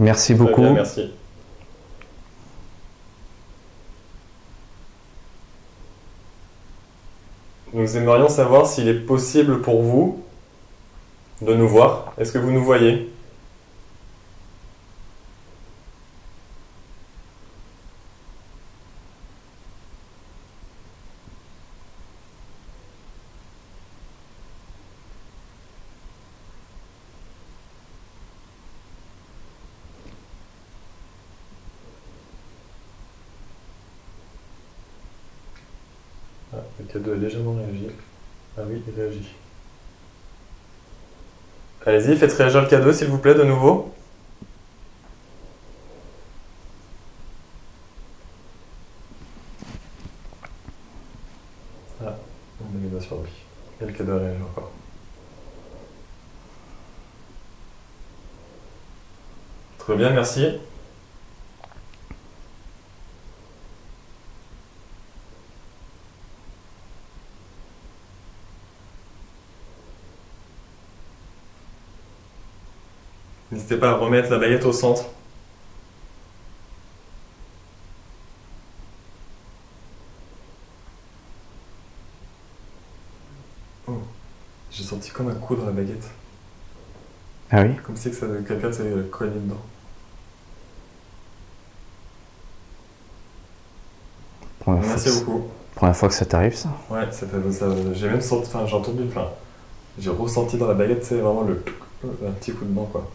Merci Très beaucoup. bien, merci. Nous aimerions savoir s'il est possible pour vous de nous voir. Est-ce que vous nous voyez? Ah, le K2 a légèrement réagi. Ah oui, il réagit. Allez-y, faites réagir le K2 s'il vous plaît de nouveau. Ah, on est bien sur lui. Et le K2 a réagi. Très bien, merci. N'hésitez pas à remettre la baguette au centre. Oh, j'ai senti comme un coup dans la baguette. Ah oui? Comme si quelqu'un s'est cogné dedans. Merci beaucoup. Première fois que ça t'arrive, ça? Ouais, j'ai même senti, enfin j'ai entendu, enfin j'ai ressenti dans la baguette, c'est vraiment un petit coup de dent, quoi.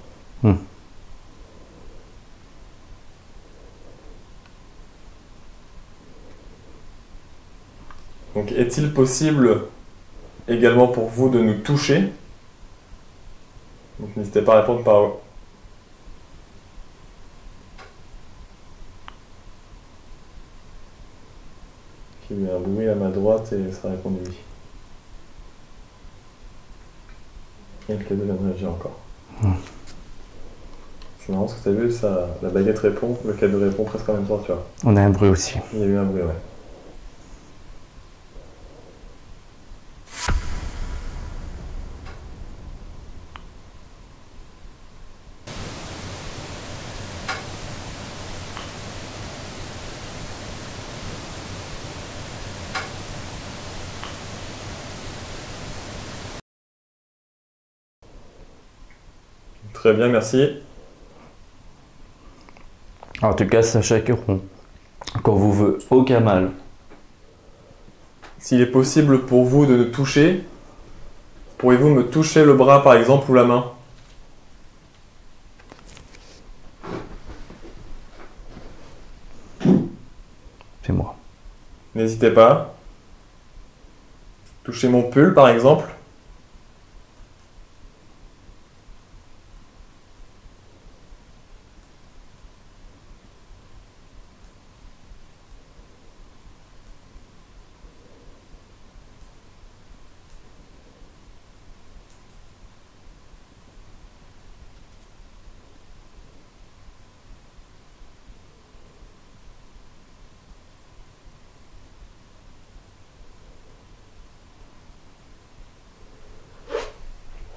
Donc, est-il possible également pour vous de nous toucher? Donc, n'hésitez pas à répondre par... Il y a un bruit à ma droite et ça répond oui. Et le cadeau vient de réagir encore. C'est marrant ce que tu as vu, la baguette répond, le cadeau répond presque en même temps, tu vois. On a un bruit aussi. Il y a eu un bruit, ouais. Très bien, merci. En tout cas, sachez qu'on vous veut aucun mal. S'il est possible pour vous de nous toucher, pourriez-vous me toucher le bras par exemple ou la main? C'est moi. N'hésitez pas. Touchez mon pull par exemple.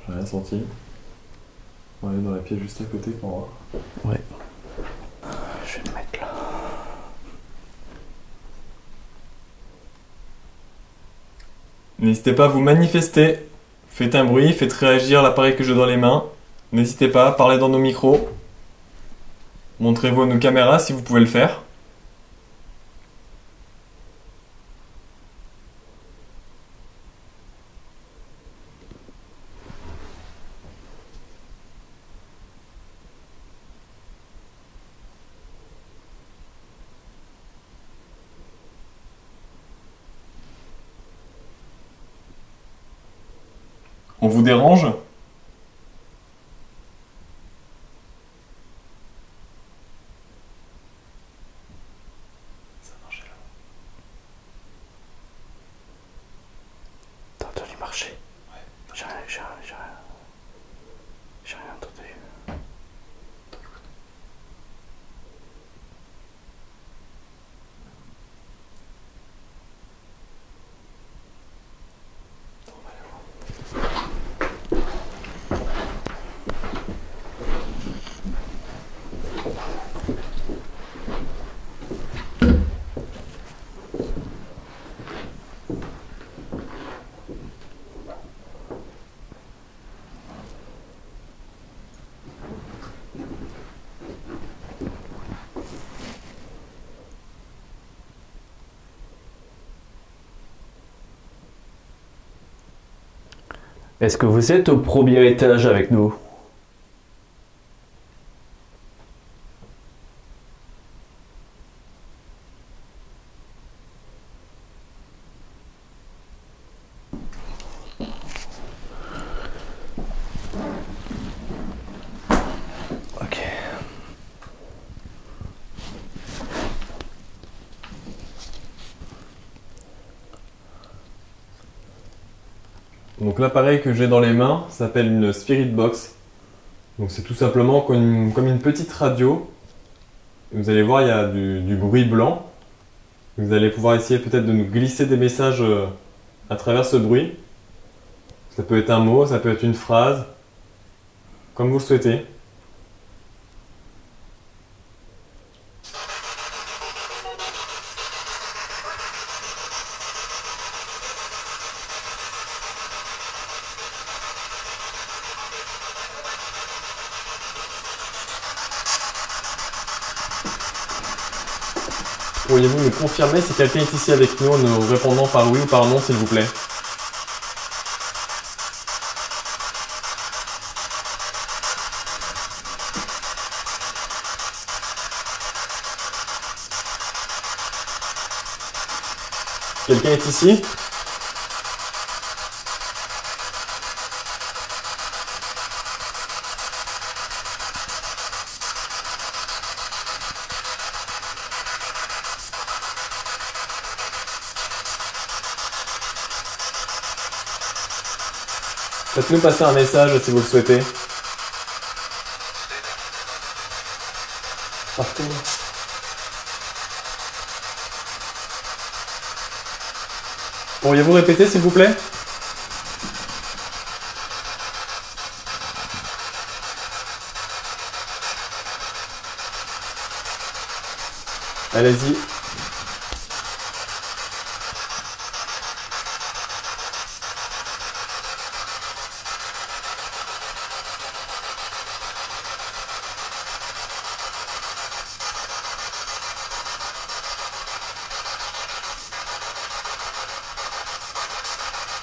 J'ai rien senti. On va aller dans la pièce juste à côté pour voir. Ouais. Je vais me mettre là. N'hésitez pas à vous manifester. Faites un bruit, faites réagir l'appareil que j'ai dans les mains. N'hésitez pas à parler dans nos micros. Montrez-vous à nos caméras si vous pouvez le faire. On vous dérange? Ça a marché là. T'as entendu marcher? Ouais. J'ai rien entendu. Est-ce que vous êtes au premier étage avec nous? Ok. Donc l'appareil que j'ai dans les mains s'appelle une Spirit Box. Donc c'est tout simplement comme une petite radio. Vous allez voir, il y a du bruit blanc. Vous allez pouvoir essayer peut-être de nous glisser des messages à travers ce bruit. Ça peut être un mot, ça peut être une phrase, comme vous le souhaitez. Pourriez-vous nous confirmer si quelqu'un est ici avec nous en nous répondant par oui ou par non, s'il vous plaît? Quelqu'un est ici? Faites-nous passer un message si vous le souhaitez. Partout. Pourriez-vous répéter s'il vous plaît? Allez-y.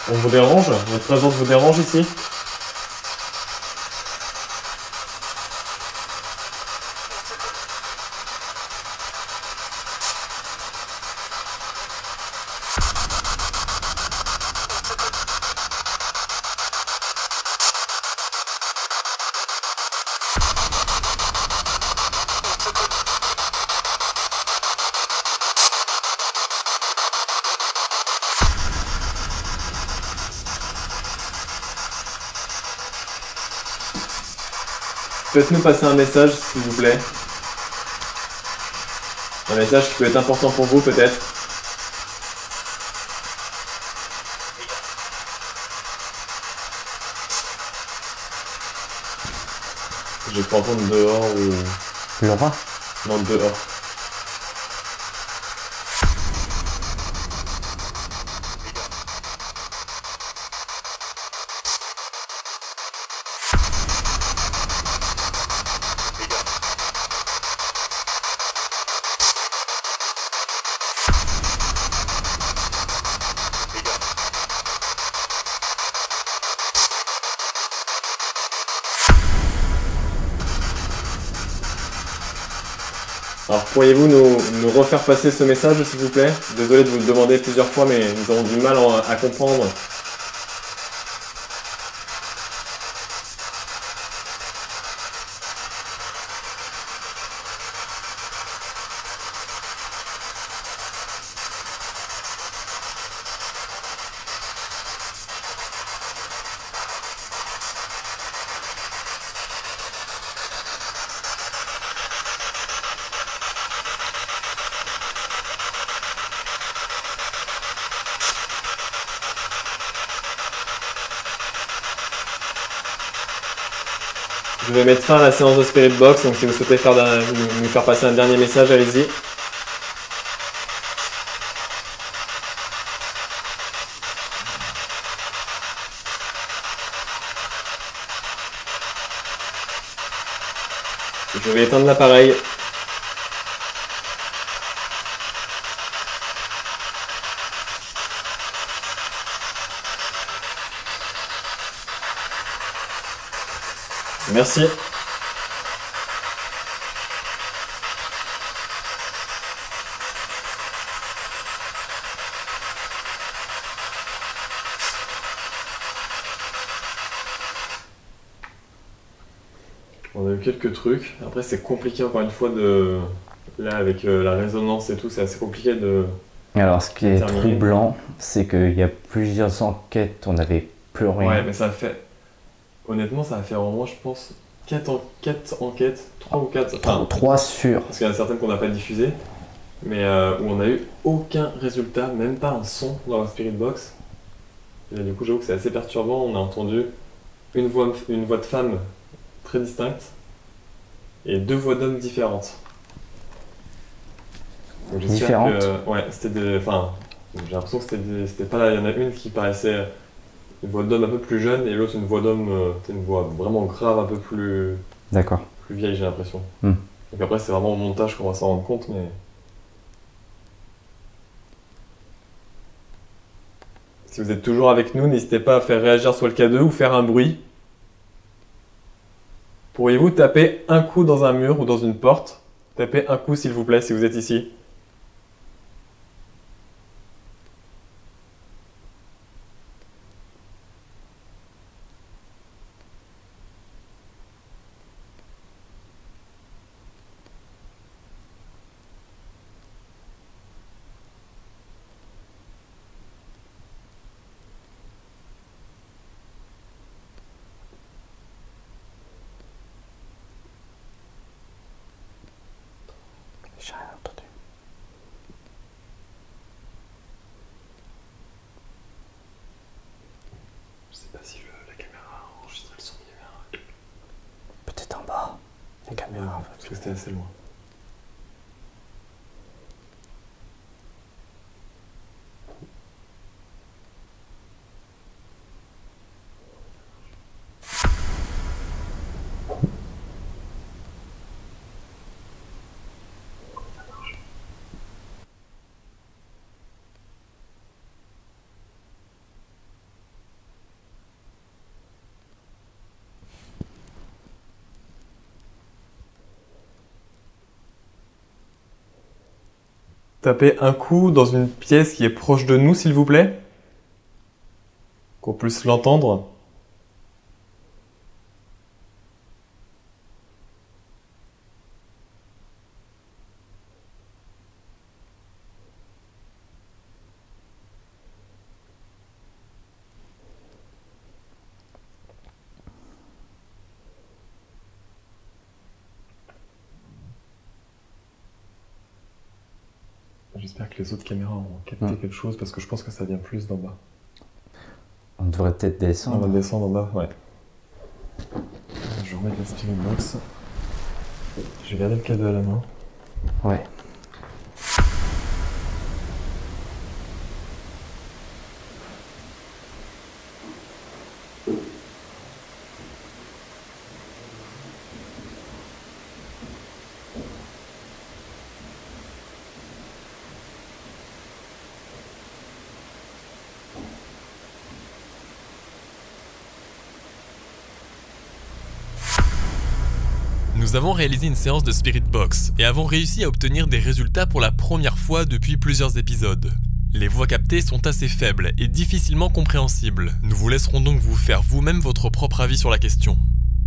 On vous dérange? Votre présence vous dérange ici? Faites-nous passer un message, s'il vous plaît. Un message qui peut être important pour vous, peut-être. Je peux entendre dehors ou... Laura? Non, dehors. Alors pourriez-vous nous refaire passer ce message s'il vous plaît? Désolé de vous le demander plusieurs fois mais nous avons du mal à comprendre. Je vais mettre fin à la séance de Spirit Box, donc si vous souhaitez nous faire passer un dernier message, allez-y. Je vais éteindre l'appareil. Merci. On a eu quelques trucs. Après, c'est compliqué encore une fois de... Là, avec la résonance et tout, c'est assez compliqué de... Alors, ce qui est troublant, c'est qu'il y a plusieurs enquêtes, on n'avait plus rien. Ouais, mais ça fait... Honnêtement, ça va faire au moins, je pense, 4 enquêtes, 3 ou 4. Enfin, 3 sûrs. Parce qu'il y en a certaines qu'on n'a pas diffusées, mais où on n'a eu aucun résultat, même pas un son dans la Spirit Box. Et du coup, j'avoue que c'est assez perturbant. On a entendu une voix de femme très distincte et 2 voix d'hommes différentes. Donc, Différentes que, ouais, c'était des. Enfin, j'ai l'impression que c'était pas là. Il y en a une qui paraissait une voix d'homme un peu plus jeune et l'autre une voix d'homme, une voix vraiment grave, un peu plus. D'accord. Plus vieille, j'ai l'impression. Donc après, c'est vraiment au montage qu'on va s'en rendre compte, mais. Si vous êtes toujours avec nous, n'hésitez pas à faire réagir sur le K2 ou faire un bruit. Pourriez-vous taper un coup dans un mur ou dans une porte? Tapez un coup s'il vous plaît si vous êtes ici. J'ai rien entendu. Je sais pas si la caméra a enregistré le son. Peut-être en bas. La caméra. Parce que c'était assez loin. Tapez un coup dans une pièce qui est proche de nous, s'il vous plaît. Qu'on puisse l'entendre. J'espère que les autres caméras ont capté quelque chose parce que je pense que ça vient plus d'en bas. On devrait peut-être descendre. On va descendre en bas, ouais. Je remets la Spirit Box. Je vais garder le K2 à la main. Ouais. Nous avons réalisé une séance de Spirit Box et avons réussi à obtenir des résultats pour la première fois depuis plusieurs épisodes. Les voix captées sont assez faibles et difficilement compréhensibles. Nous vous laisserons donc vous faire vous-même votre propre avis sur la question.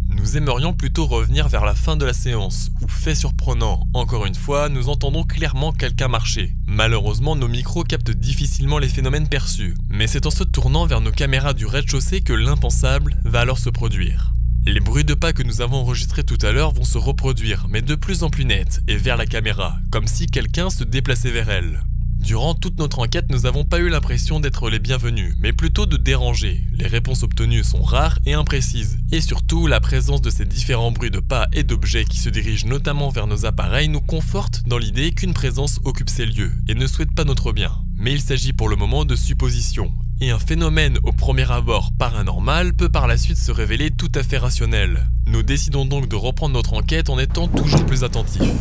Nous aimerions plutôt revenir vers la fin de la séance, où, fait surprenant, encore une fois, nous entendons clairement quelqu'un marcher. Malheureusement, nos micros captent difficilement les phénomènes perçus, mais c'est en se tournant vers nos caméras du rez-de-chaussée que l'impensable va alors se produire. Les bruits de pas que nous avons enregistrés tout à l'heure vont se reproduire, mais de plus en plus nets, et vers la caméra, comme si quelqu'un se déplaçait vers elle. Durant toute notre enquête, nous n'avons pas eu l'impression d'être les bienvenus, mais plutôt de déranger. Les réponses obtenues sont rares et imprécises. Et surtout, la présence de ces différents bruits de pas et d'objets qui se dirigent notamment vers nos appareils nous conforte dans l'idée qu'une présence occupe ces lieux et ne souhaite pas notre bien. Mais il s'agit pour le moment de suppositions. Et un phénomène au premier abord paranormal peut par la suite se révéler tout à fait rationnel. Nous décidons donc de reprendre notre enquête en étant toujours plus attentifs.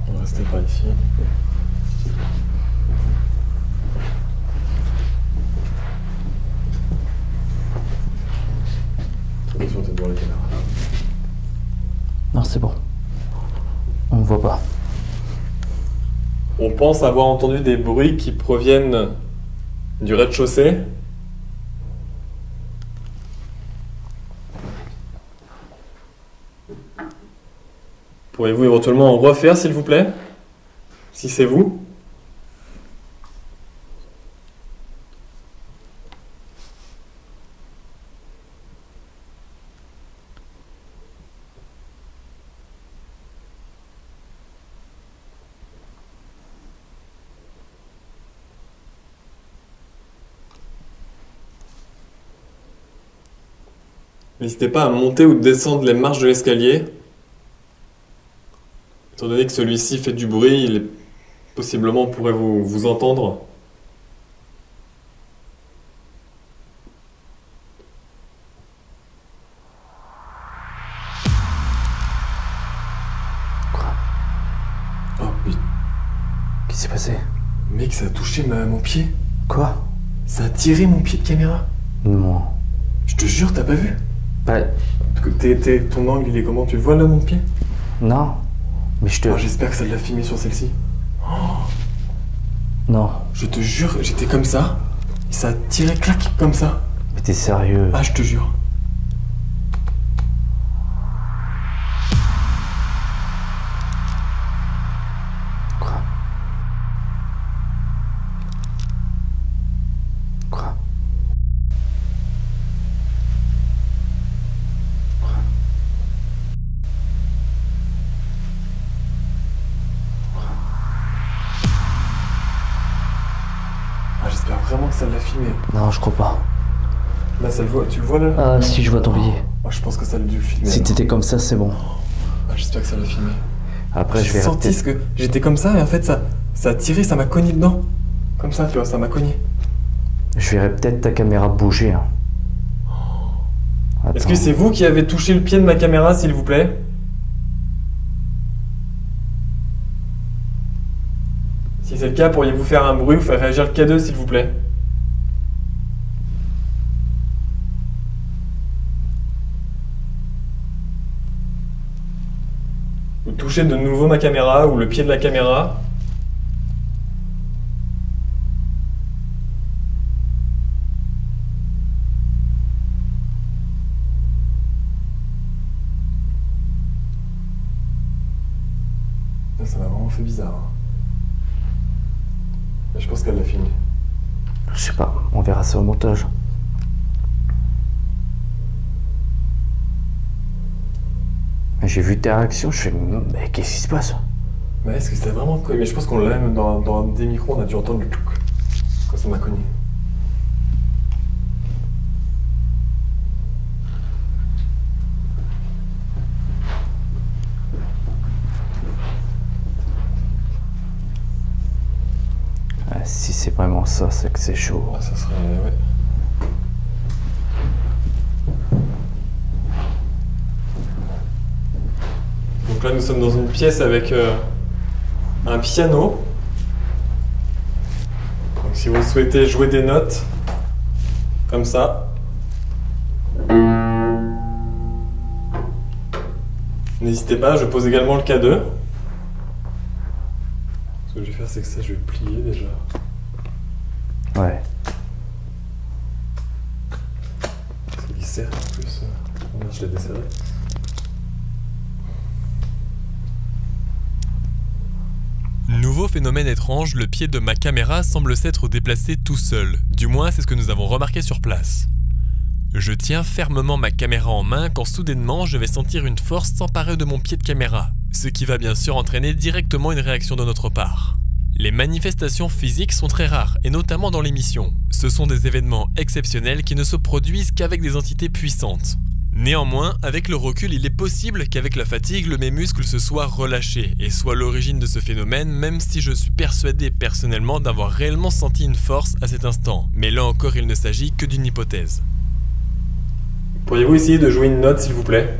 On va rester par ici. Attention, t'es devant la caméra. Non, c'est bon. On ne voit pas. On pense avoir entendu des bruits qui proviennent du rez-de-chaussée. Pourriez-vous éventuellement en refaire, s'il vous plaît? Si c'est vous. N'hésitez pas à monter ou descendre les marches de l'escalier. Étant donné que celui-ci fait du bruit, possiblement on pourrait vous entendre. Quoi? Oh putain. Qu'est-ce qui s'est passé? Mec, ça a touché mon pied. Quoi? Ça a tiré mon pied de caméra. Non. Je te jure, t'as pas vu? Bah... Ton angle, il est comment? Tu le vois là, mon pied? Non. Mais je te... Oh, j'espère que ça l'a filmé sur celle-ci. Non. Je te jure, j'étais comme ça. Et ça a tiré, clac, comme ça. Mais t'es sérieux? Ah, je te jure. Quoi? Quoi? Ah, j'espère vraiment que ça l'a filmé. Non, je crois pas. Là, ça le voit. Tu le vois là? Ah si, je vois ton billet. Ah, je pense que ça l'a dû le filmer. Si t'étais comme ça, c'est bon. Ah, j'espère que ça l'a filmé. Après, je J'ai vais senti ce que j'étais comme ça et en fait ça a tiré, ça m'a cogné dedans. Comme ça, tu vois, ça m'a cogné. Je verrai peut-être ta caméra bouger. Hein. Est-ce que c'est vous qui avez touché le pied de ma caméra, s'il vous plaît? Si c'est le cas, pourriez-vous faire un bruit ou faire réagir le K2, s'il vous plaît? Vous touchez de nouveau ma caméra ou le pied de la caméra. Ça m'a vraiment fait bizarre. Je pense qu'elle l'a filmé. Je sais pas, on verra ça au montage. J'ai vu tes réactions, je fais mais qu'est-ce qui se passe? Mais est-ce que c'était vraiment cogné? Mais je pense qu'on l'a même dans des micros, on a dû entendre le truc. Quand ça m'a cogné. Si c'est vraiment ça, c'est que c'est chaud. Ah, ça serait... ouais. Donc là, nous sommes dans une pièce avec un piano. Donc si vous souhaitez jouer des notes, comme ça. N'hésitez pas, je pose également le K2. Ce que je vais faire, c'est que ça, je vais plier déjà. Ouais. Il serre en plus. Non, je l'ai desserré. Nouveau phénomène étrange, le pied de ma caméra semble s'être déplacé tout seul. Du moins, c'est ce que nous avons remarqué sur place. Je tiens fermement ma caméra en main quand soudainement je vais sentir une force s'emparer de mon pied de caméra, ce qui va bien sûr entraîner directement une réaction de notre part. Les manifestations physiques sont très rares, et notamment dans l'émission. Ce sont des événements exceptionnels qui ne se produisent qu'avec des entités puissantes. Néanmoins, avec le recul, il est possible qu'avec la fatigue, mes muscles se soient relâchés, et soit l'origine de ce phénomène, même si je suis persuadé personnellement d'avoir réellement senti une force à cet instant. Mais là encore, il ne s'agit que d'une hypothèse. Pourriez-vous essayer de jouer une note, s'il vous plaît?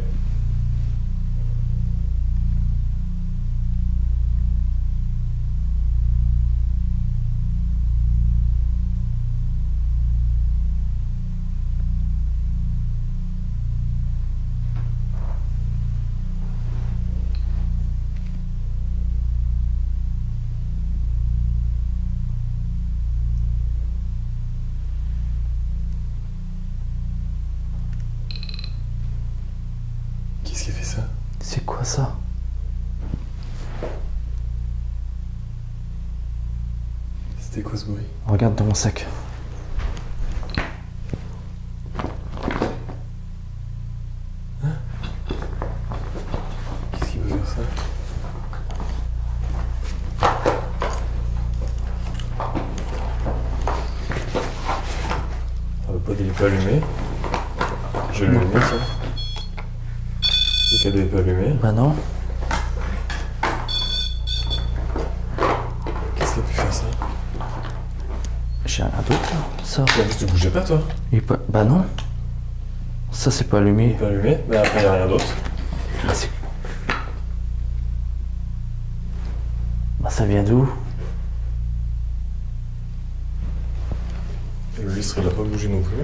Qu'est-ce qui a fait ça? C'est quoi ça? C'était quoi ce bruit? Regarde dans mon sac. Hein? Qu'est-ce qui veut faire ça? Le pod il est pas allumé. J'ai allumé ça. Le cadeau est pas allumé. Bah non. Qu'est-ce qui a pu faire ça? J'ai rien d'autre là. Ça. Bah, tu bougeais pas toi? Bah non. Ça c'est pas allumé. Il est pas allumé. Bah après y'a rien d'autre. Bah, bah ça vient d'où? Le lustre il a pas bougé non plus.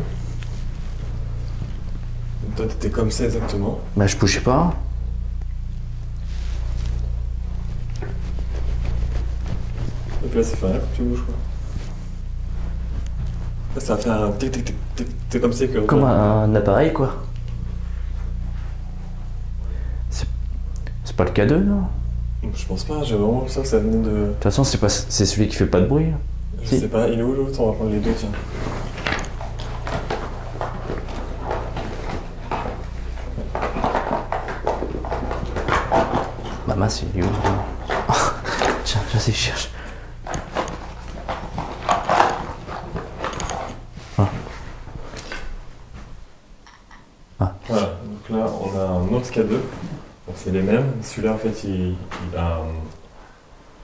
Donc, toi t'étais comme ça exactement. Bah je bougeais pas. Et puis là c'est fait rien quand tu bouges quoi. Là ça a fait un tic tic tic tic. C'est comme ça que. Comme un appareil quoi. C'est pas le K2 non? Je pense pas, j'ai vraiment l'impression que ça venait de. De toute façon c'est celui qui fait pas de bruit. Je Si. sais pas, il est où l'autre? On va prendre les deux tiens. Maman c'est où? Tiens, je sais, je cherche. Voilà, donc là on a un autre K2. Donc c'est les mêmes. Celui-là en fait il a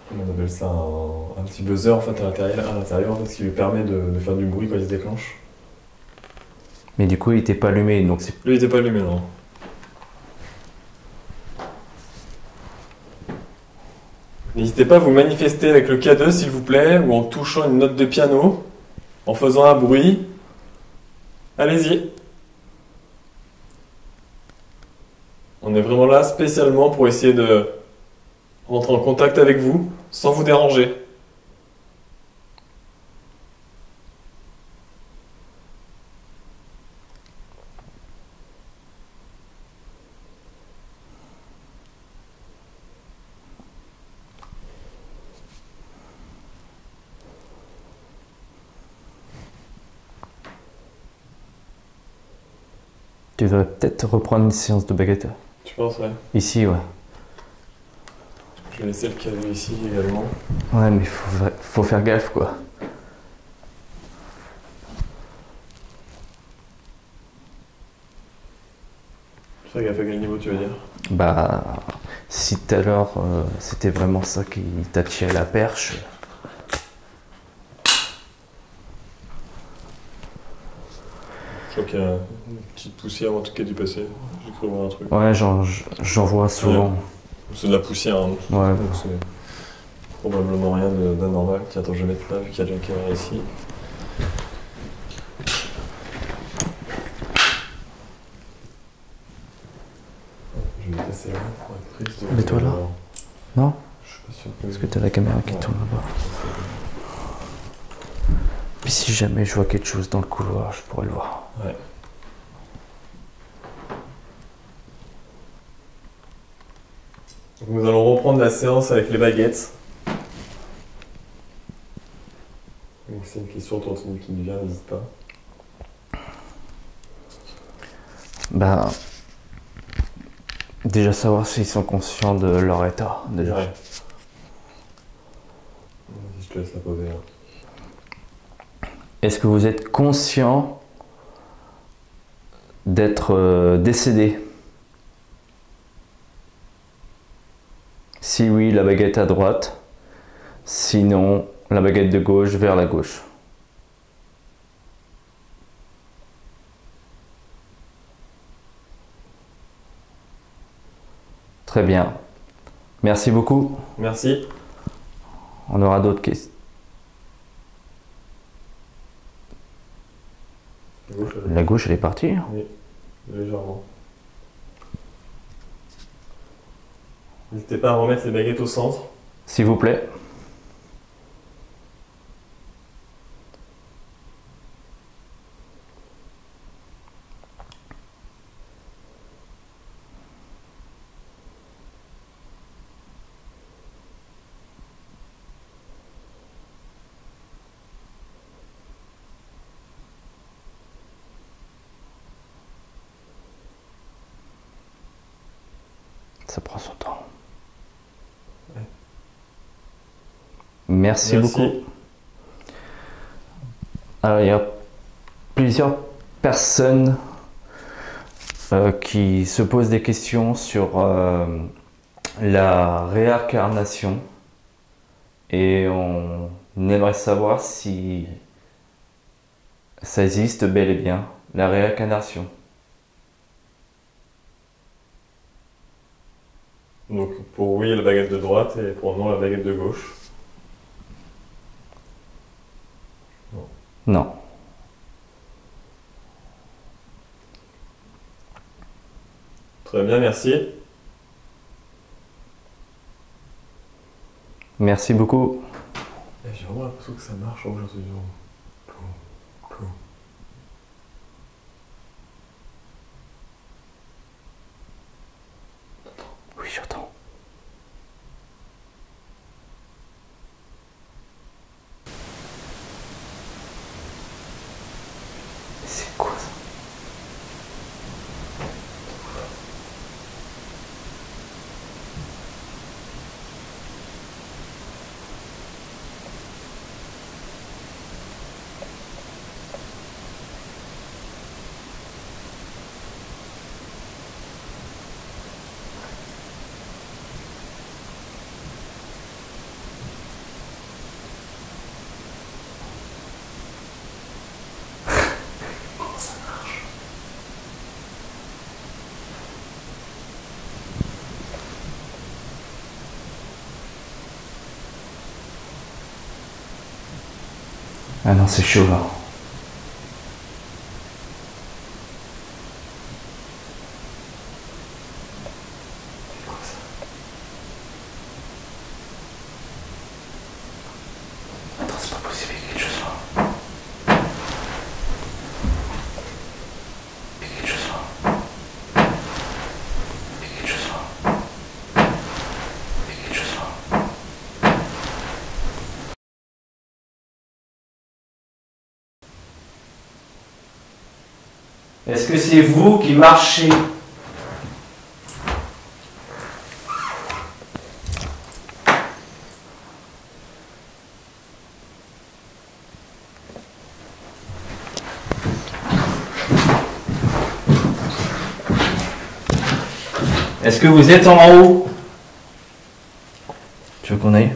comment on appelle ça, un petit buzzer en fait à l'intérieur en fait, ce qui lui permet de faire du bruit quand il se déclenche. Mais du coup il était pas allumé donc c'est. Lui il était pas allumé non. N'hésitez pas à vous manifester avec le K2 s'il vous plaît, ou en touchant une note de piano, en faisant un bruit. Allez-y. On est vraiment là spécialement pour essayer de rentrer en contact avec vous sans vous déranger. Tu devrais peut-être reprendre une séance de baguette. Tu penses, ouais. Ici, ouais. Je vais laisser le K2 ici également. Ouais, mais faut faire gaffe, quoi. Faire gaffe à quel niveau tu veux dire? Bah, si tout à l'heure, c'était vraiment ça qui t'a tiré la perche. Je crois qu'il y a une petite poussière en tout cas du passé. J'ai cru voir un truc. Ouais, j'en vois souvent. Ouais. C'est de la poussière, hein. Ouais. Donc c'est probablement rien d'anormal. Tiens, attends, je vais mettre là vu qu'il y a déjà une caméra ici. Je vais passer là pour être prise. Mets-toi là. Non? Je suis pas sûr que. Parce que t'as la caméra qui tourne là-bas. Puis si jamais je vois quelque chose dans le couloir, je pourrais le voir. Ouais. Donc nous allons reprendre la séance avec les baguettes. Donc c'est une question continue qui me vient, n'hésite pas. Bah, déjà savoir s'ils sont conscients de leur état, déjà. Ouais. Vas-y, je te laisse la poser là. Est-ce que vous êtes conscient d'être décédé? Si oui, la baguette à droite. Sinon, la baguette de gauche vers la gauche. Très bien. Merci beaucoup. Merci. On aura d'autres questions. La gauche, elle est partie. Oui, légèrement. N'hésitez pas à remettre les baguettes au centre. S'il vous plaît. Ça prend son temps. Ouais. Merci beaucoup. Alors, il y a plusieurs personnes qui se pose des questions sur la réincarnation et on aimerait savoir si ça existe bel et bien, la réincarnation. Donc pour oui, la baguette de droite et pour non, la baguette de gauche. Non. Très bien, merci. Merci beaucoup. J'ai vraiment l'impression que ça marche aujourd'hui. Oui, j'entends. C'est quoi ça? Ah non, c'est chaud là. Attends, c'est pas possible, il y a quelque chose là. Il y a quelque chose là. Il y a quelque chose là. Il y a quelque chose là. Est-ce que c'est vous qui marchez? Est-ce que vous êtes en haut? Tu veux qu'on aille?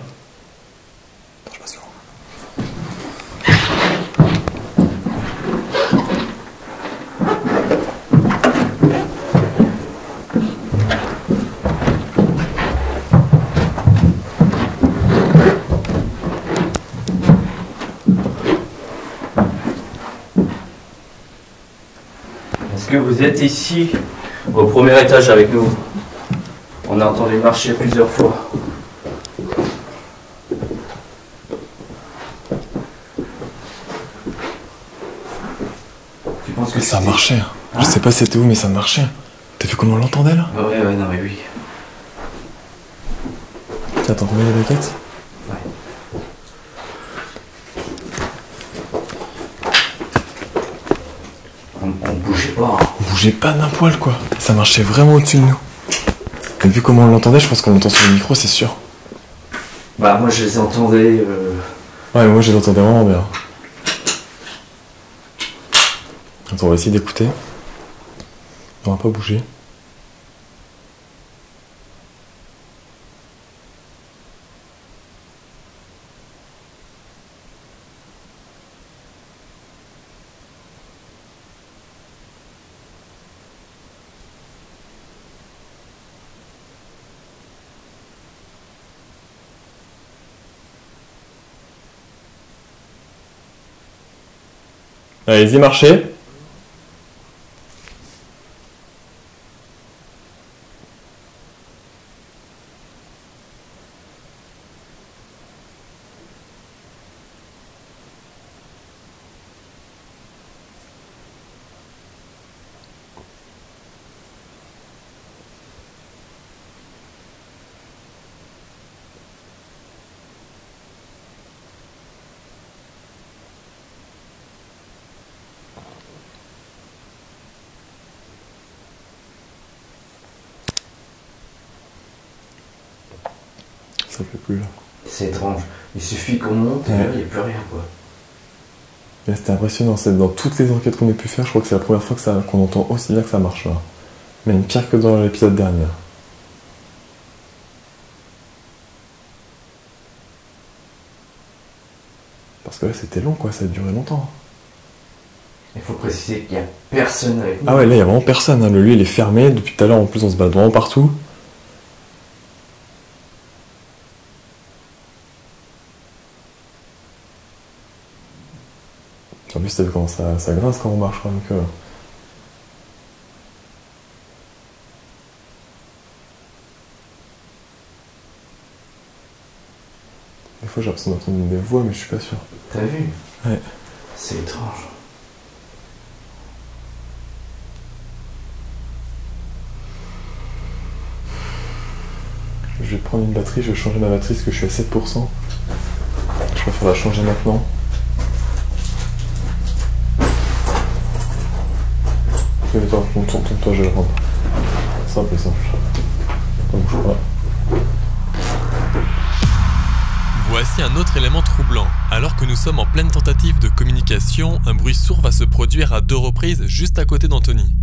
Est-ce que vous êtes ici, au premier étage avec nous? On a entendu marcher plusieurs fois. Tu penses que ça marchait. Je sais pas c'était où, mais ça marchait. T'as vu comment on l'entendait là? Ouais, non mais oui. Tiens, t'en remets les baguettes? Ouais. On bougeait pas. Hein. On bougeait pas d'un poil quoi. Ça marchait vraiment au-dessus de nous. Et vu comment on l'entendait, je pense qu'on l'entend sur le micro, c'est sûr. Bah moi je les entendais... Ouais, moi je les entendais vraiment bien. Attends, on va essayer d'écouter. On va pas bouger. Allez-y, marchez. Ça fait plus là. C'est étrange. Il suffit qu'on monte et là, il n'y a plus rien quoi. C'était impressionnant, c'est dans toutes les enquêtes qu'on ait pu faire, je crois que c'est la première fois qu'on entend aussi bien que ça marche là. Même pire que dans l'épisode dernier. Parce que là c'était long quoi, ça a duré longtemps. Il faut préciser qu'il n'y a personne avec nous. Ah ouais, là il n'y a vraiment personne, hein. Le lieu il est fermé, depuis tout à l'heure en plus on se bat vraiment partout. En plus t'as vu comment ça grince quand on marche, donc... Des fois j'ai l'impression d'entendre des voix mais je suis pas sûr. T'as vu? Ouais. C'est étrange. Je vais prendre une batterie, je vais changer ma batterie parce que je suis à 7%. Je préfère la changer maintenant. Attends, tourne-toi, je vais la prendre. Simple. Attends, bouge pas. Voici un autre élément troublant. Alors que nous sommes en pleine tentative de communication, un bruit sourd va se produire à 2 reprises juste à côté d'Anthony.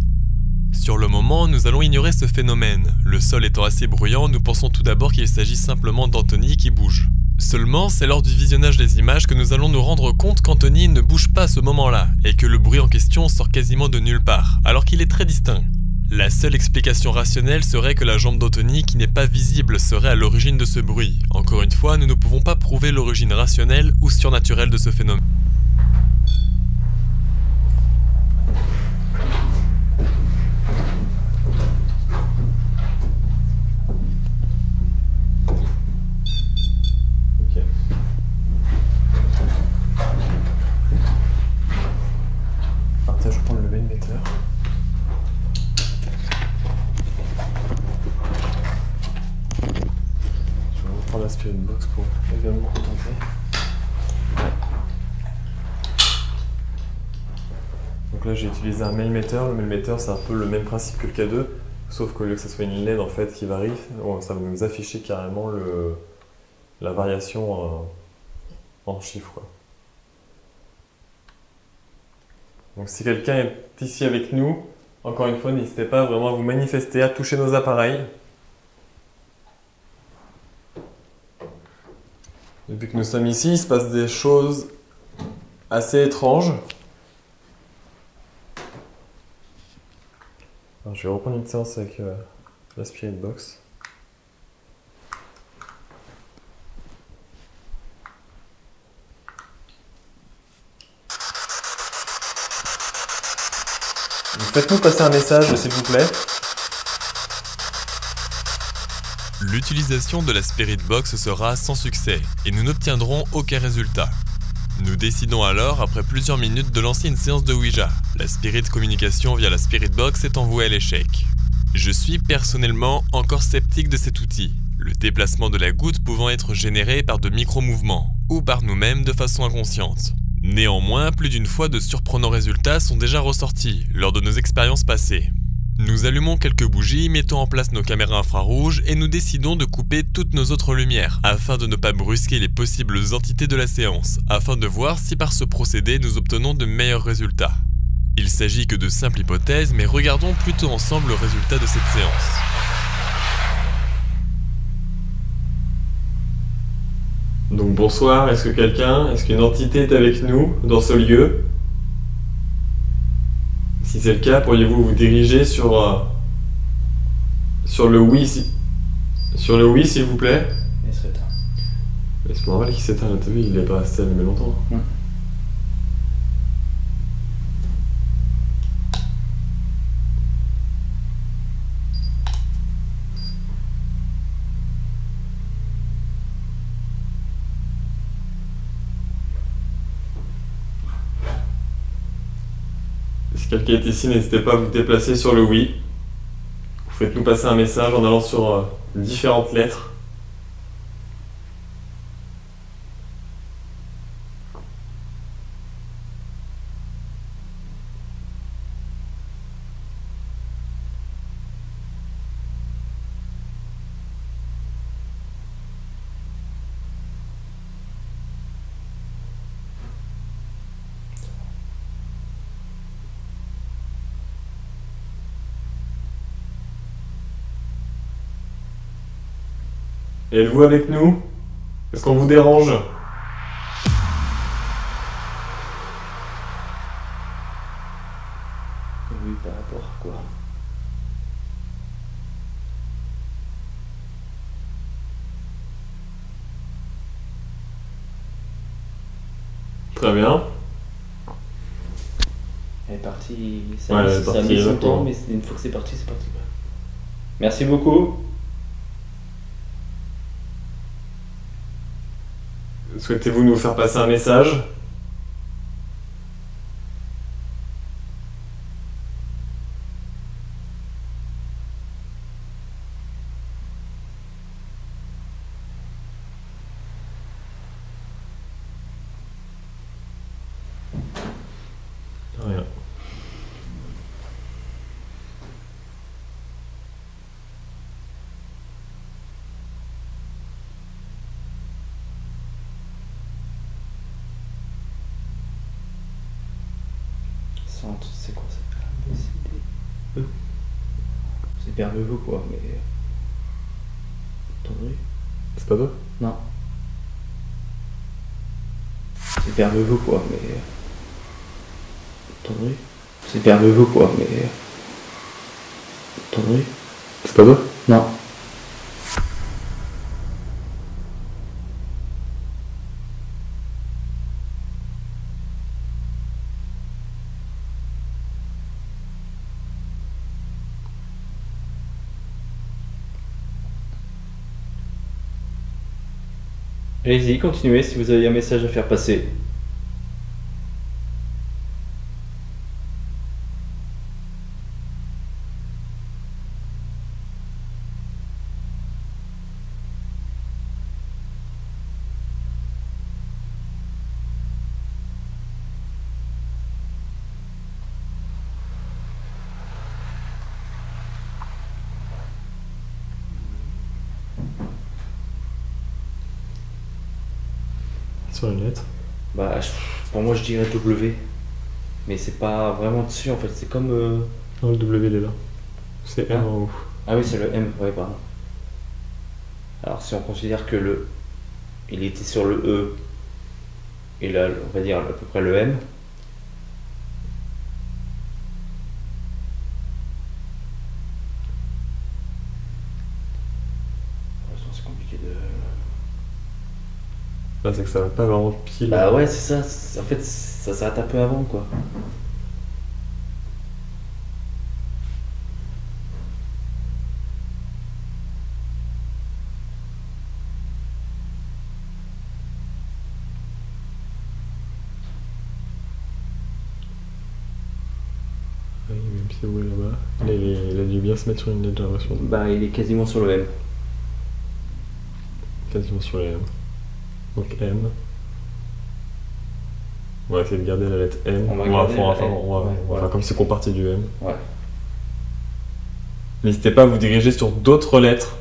Sur le moment, nous allons ignorer ce phénomène. Le sol étant assez bruyant, nous pensons tout d'abord qu'il s'agit simplement d'Anthony qui bouge. Seulement, c'est lors du visionnage des images que nous allons nous rendre compte qu'Anthony ne bouge pas à ce moment-là, et que le bruit en question sort quasiment de nulle part, alors qu'il est très distinct. La seule explication rationnelle serait que la jambe d'Anthony, qui n'est pas visible, serait à l'origine de ce bruit. Encore une fois, nous ne pouvons pas prouver l'origine rationnelle ou surnaturelle de ce phénomène. Je vais prendre le milliméteur. Je vais reprendre la Spirit Box pour également contenter. Donc là j'ai utilisé un milliméteur. Le milliméteur c'est un peu le même principe que le K2, sauf qu'au lieu que ce soit une LED en fait qui varie, ça va nous afficher carrément la variation en chiffres, quoi. Donc si quelqu'un est ici avec nous, encore une fois, n'hésitez pas vraiment à vous manifester, à toucher nos appareils. Depuis que nous sommes ici, il se passe des choses assez étranges. Alors, je vais reprendre une séance avec la Spirit Box. Faites-nous passer un message, s'il vous plaît. L'utilisation de la Spirit Box sera sans succès et nous n'obtiendrons aucun résultat. Nous décidons alors, après plusieurs minutes, de lancer une séance de Ouija. La Spirit Communication via la Spirit Box étant vouée à l'échec. Je suis personnellement encore sceptique de cet outil, le déplacement de la goutte pouvant être généré par de micro-mouvements ou par nous-mêmes de façon inconsciente. Néanmoins, plus d'une fois de surprenants résultats sont déjà ressortis lors de nos expériences passées. Nous allumons quelques bougies, mettons en place nos caméras infrarouges et nous décidons de couper toutes nos autres lumières afin de ne pas brusquer les possibles entités de la séance, afin de voir si par ce procédé nous obtenons de meilleurs résultats. Il s'agit que de simples hypothèses, mais regardons plutôt ensemble le résultat de cette séance. Donc bonsoir, est-ce qu'une entité est avec nous dans ce lieu? Si c'est le cas, pourriez-vous vous diriger sur le oui, sur le oui s'il vous plaît? Il s'éteint. Mais c'est pas normal qu'il s'éteint, t'as vu, il est pas resté allumé longtemps. Si quelqu'un est ici, n'hésitez pas à vous déplacer sur le oui. Faites-nous passer un message en allant sur différentes lettres. Êtes-vous avec nous? Est-ce qu'on vous dérange? Oui, par rapport à quoi? Très bien. Elle est partie, Ouais, elle est ça a partie, mis son d'accord. temps, mais une fois que c'est parti, c'est parti. Merci beaucoup. Souhaitez-vous nous faire passer un message? Rien. Centre, c'est quoi? C'est A, B, C, D, E. C'est vers le E quoi, mais. Attendez. C'est pas toi? Non. C'est vers le E quoi, mais. Attendez. C'est vers le E quoi, mais. Attendez. C'est pas toi? Non. Allez-y, continuez si vous avez un message à faire passer. Sur une lettre. Bah, pour moi je dirais W. Mais c'est pas vraiment dessus en fait, c'est comme. Non, le W il est là. C'est M Ah. en haut. Ah oui, c'est le M, ouais, pardon. Alors si on considère que le. Il était sur le E. Et là, on va dire à peu près le M. C'est compliqué de. Là, c'est que ça va pas vraiment pile. Bah ouais, c'est ça. En fait, ça s'arrête un peu avant quoi. Oui, même si vous est là-bas. Il a dû bien se mettre sur une lettre, j'ai l'impression. Bah, il est quasiment sur le M. Quasiment sur les M. Donc M. On va essayer de garder la lettre M. On va garder la M. On va Ouais. faire comme si qu'on partait du M. Ouais. N'hésitez pas à vous diriger sur d'autres lettres.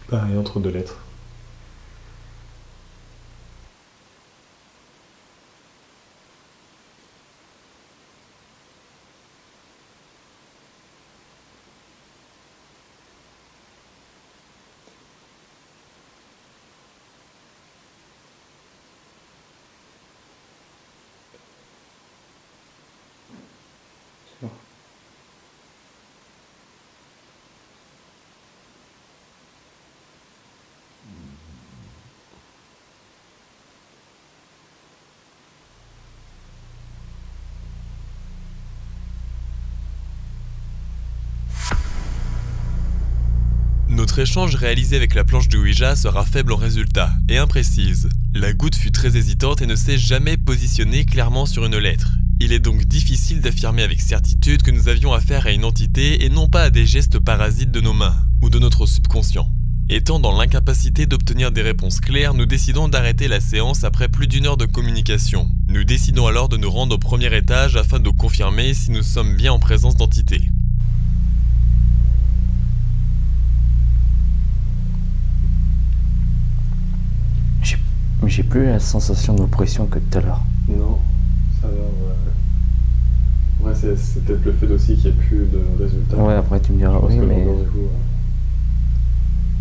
Pareil, entre deux lettres. Notre échange réalisé avec la planche de Ouija sera faible en résultat et imprécise. La goutte fut très hésitante et ne s'est jamais positionnée clairement sur une lettre. Il est donc difficile d'affirmer avec certitude que nous avions affaire à une entité et non pas à des gestes parasites de nos mains ou de notre subconscient. Étant dans l'incapacité d'obtenir des réponses claires, nous décidons d'arrêter la séance après plus d'une heure de communication. Nous décidons alors de nous rendre au premier étage afin de confirmer si nous sommes bien en présence d'entités. j'ai plus la sensation d'oppression que tout à l'heure. Non, ça va, ouais. Ouais, c'est peut-être le fait aussi qu'il n'y ait plus de résultats. Ouais, après tu me diras, oui, mais... Du coup,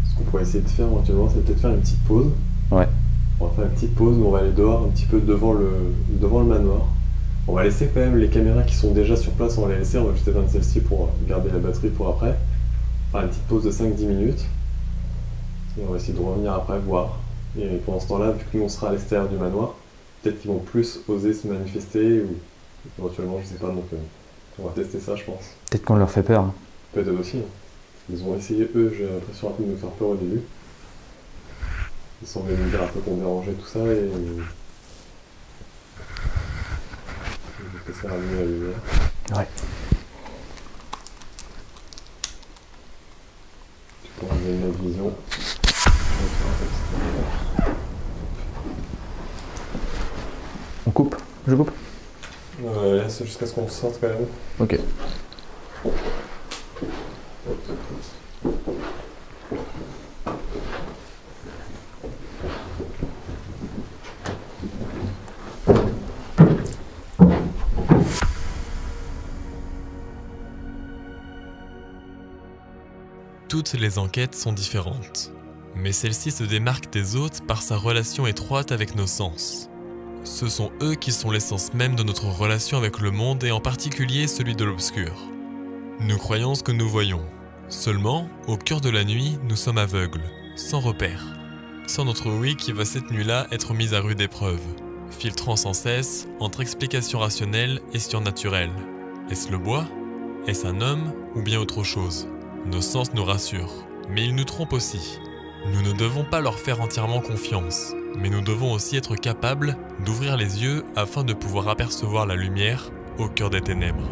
ce qu'on pourrait essayer de faire éventuellement, c'est peut-être faire une petite pause. Ouais. On va faire une petite pause, mais on va aller dehors un petit peu devant le manoir. On va laisser quand même les caméras qui sont déjà sur place, on va les laisser, on va juste éteindre celle-ci pour garder la batterie pour après. Faire une petite pause de 5-10 minutes. Et on va essayer de revenir après, voir. Et pendant ce temps-là, vu que nous on sera à l'extérieur du manoir, peut-être qu'ils vont plus oser se manifester, ou éventuellement, je sais pas, donc on va tester ça, je pense. Peut-être qu'on leur fait peur. Hein. Peut-être aussi. Hein. Ils ont essayé, eux, j'ai l'impression un peu de nous faire peur au début. Ils semblaient nous dire un peu qu'on dérangeait tout ça, et... Je vais faire allumer la lumière. Ouais. Tu pourras donner notre vision. On coupe? Je coupe? Laisse jusqu'à ce qu'on sorte quand même. Ok. Toutes les enquêtes sont différentes, mais celle-ci se démarque des autres par sa relation étroite avec nos sens. Ce sont eux qui sont l'essence même de notre relation avec le monde et en particulier celui de l'obscur. Nous croyons ce que nous voyons. Seulement, au cœur de la nuit, nous sommes aveugles, sans repère. Sans notre oui qui va cette nuit-là être mise à rude épreuve, filtrant sans cesse entre explications rationnelles et surnaturelles. Est-ce le bois? Est-ce un homme ou bien autre chose? Nos sens nous rassurent, mais ils nous trompent aussi. Nous ne devons pas leur faire entièrement confiance, mais nous devons aussi être capables d'ouvrir les yeux afin de pouvoir apercevoir la lumière au cœur des ténèbres.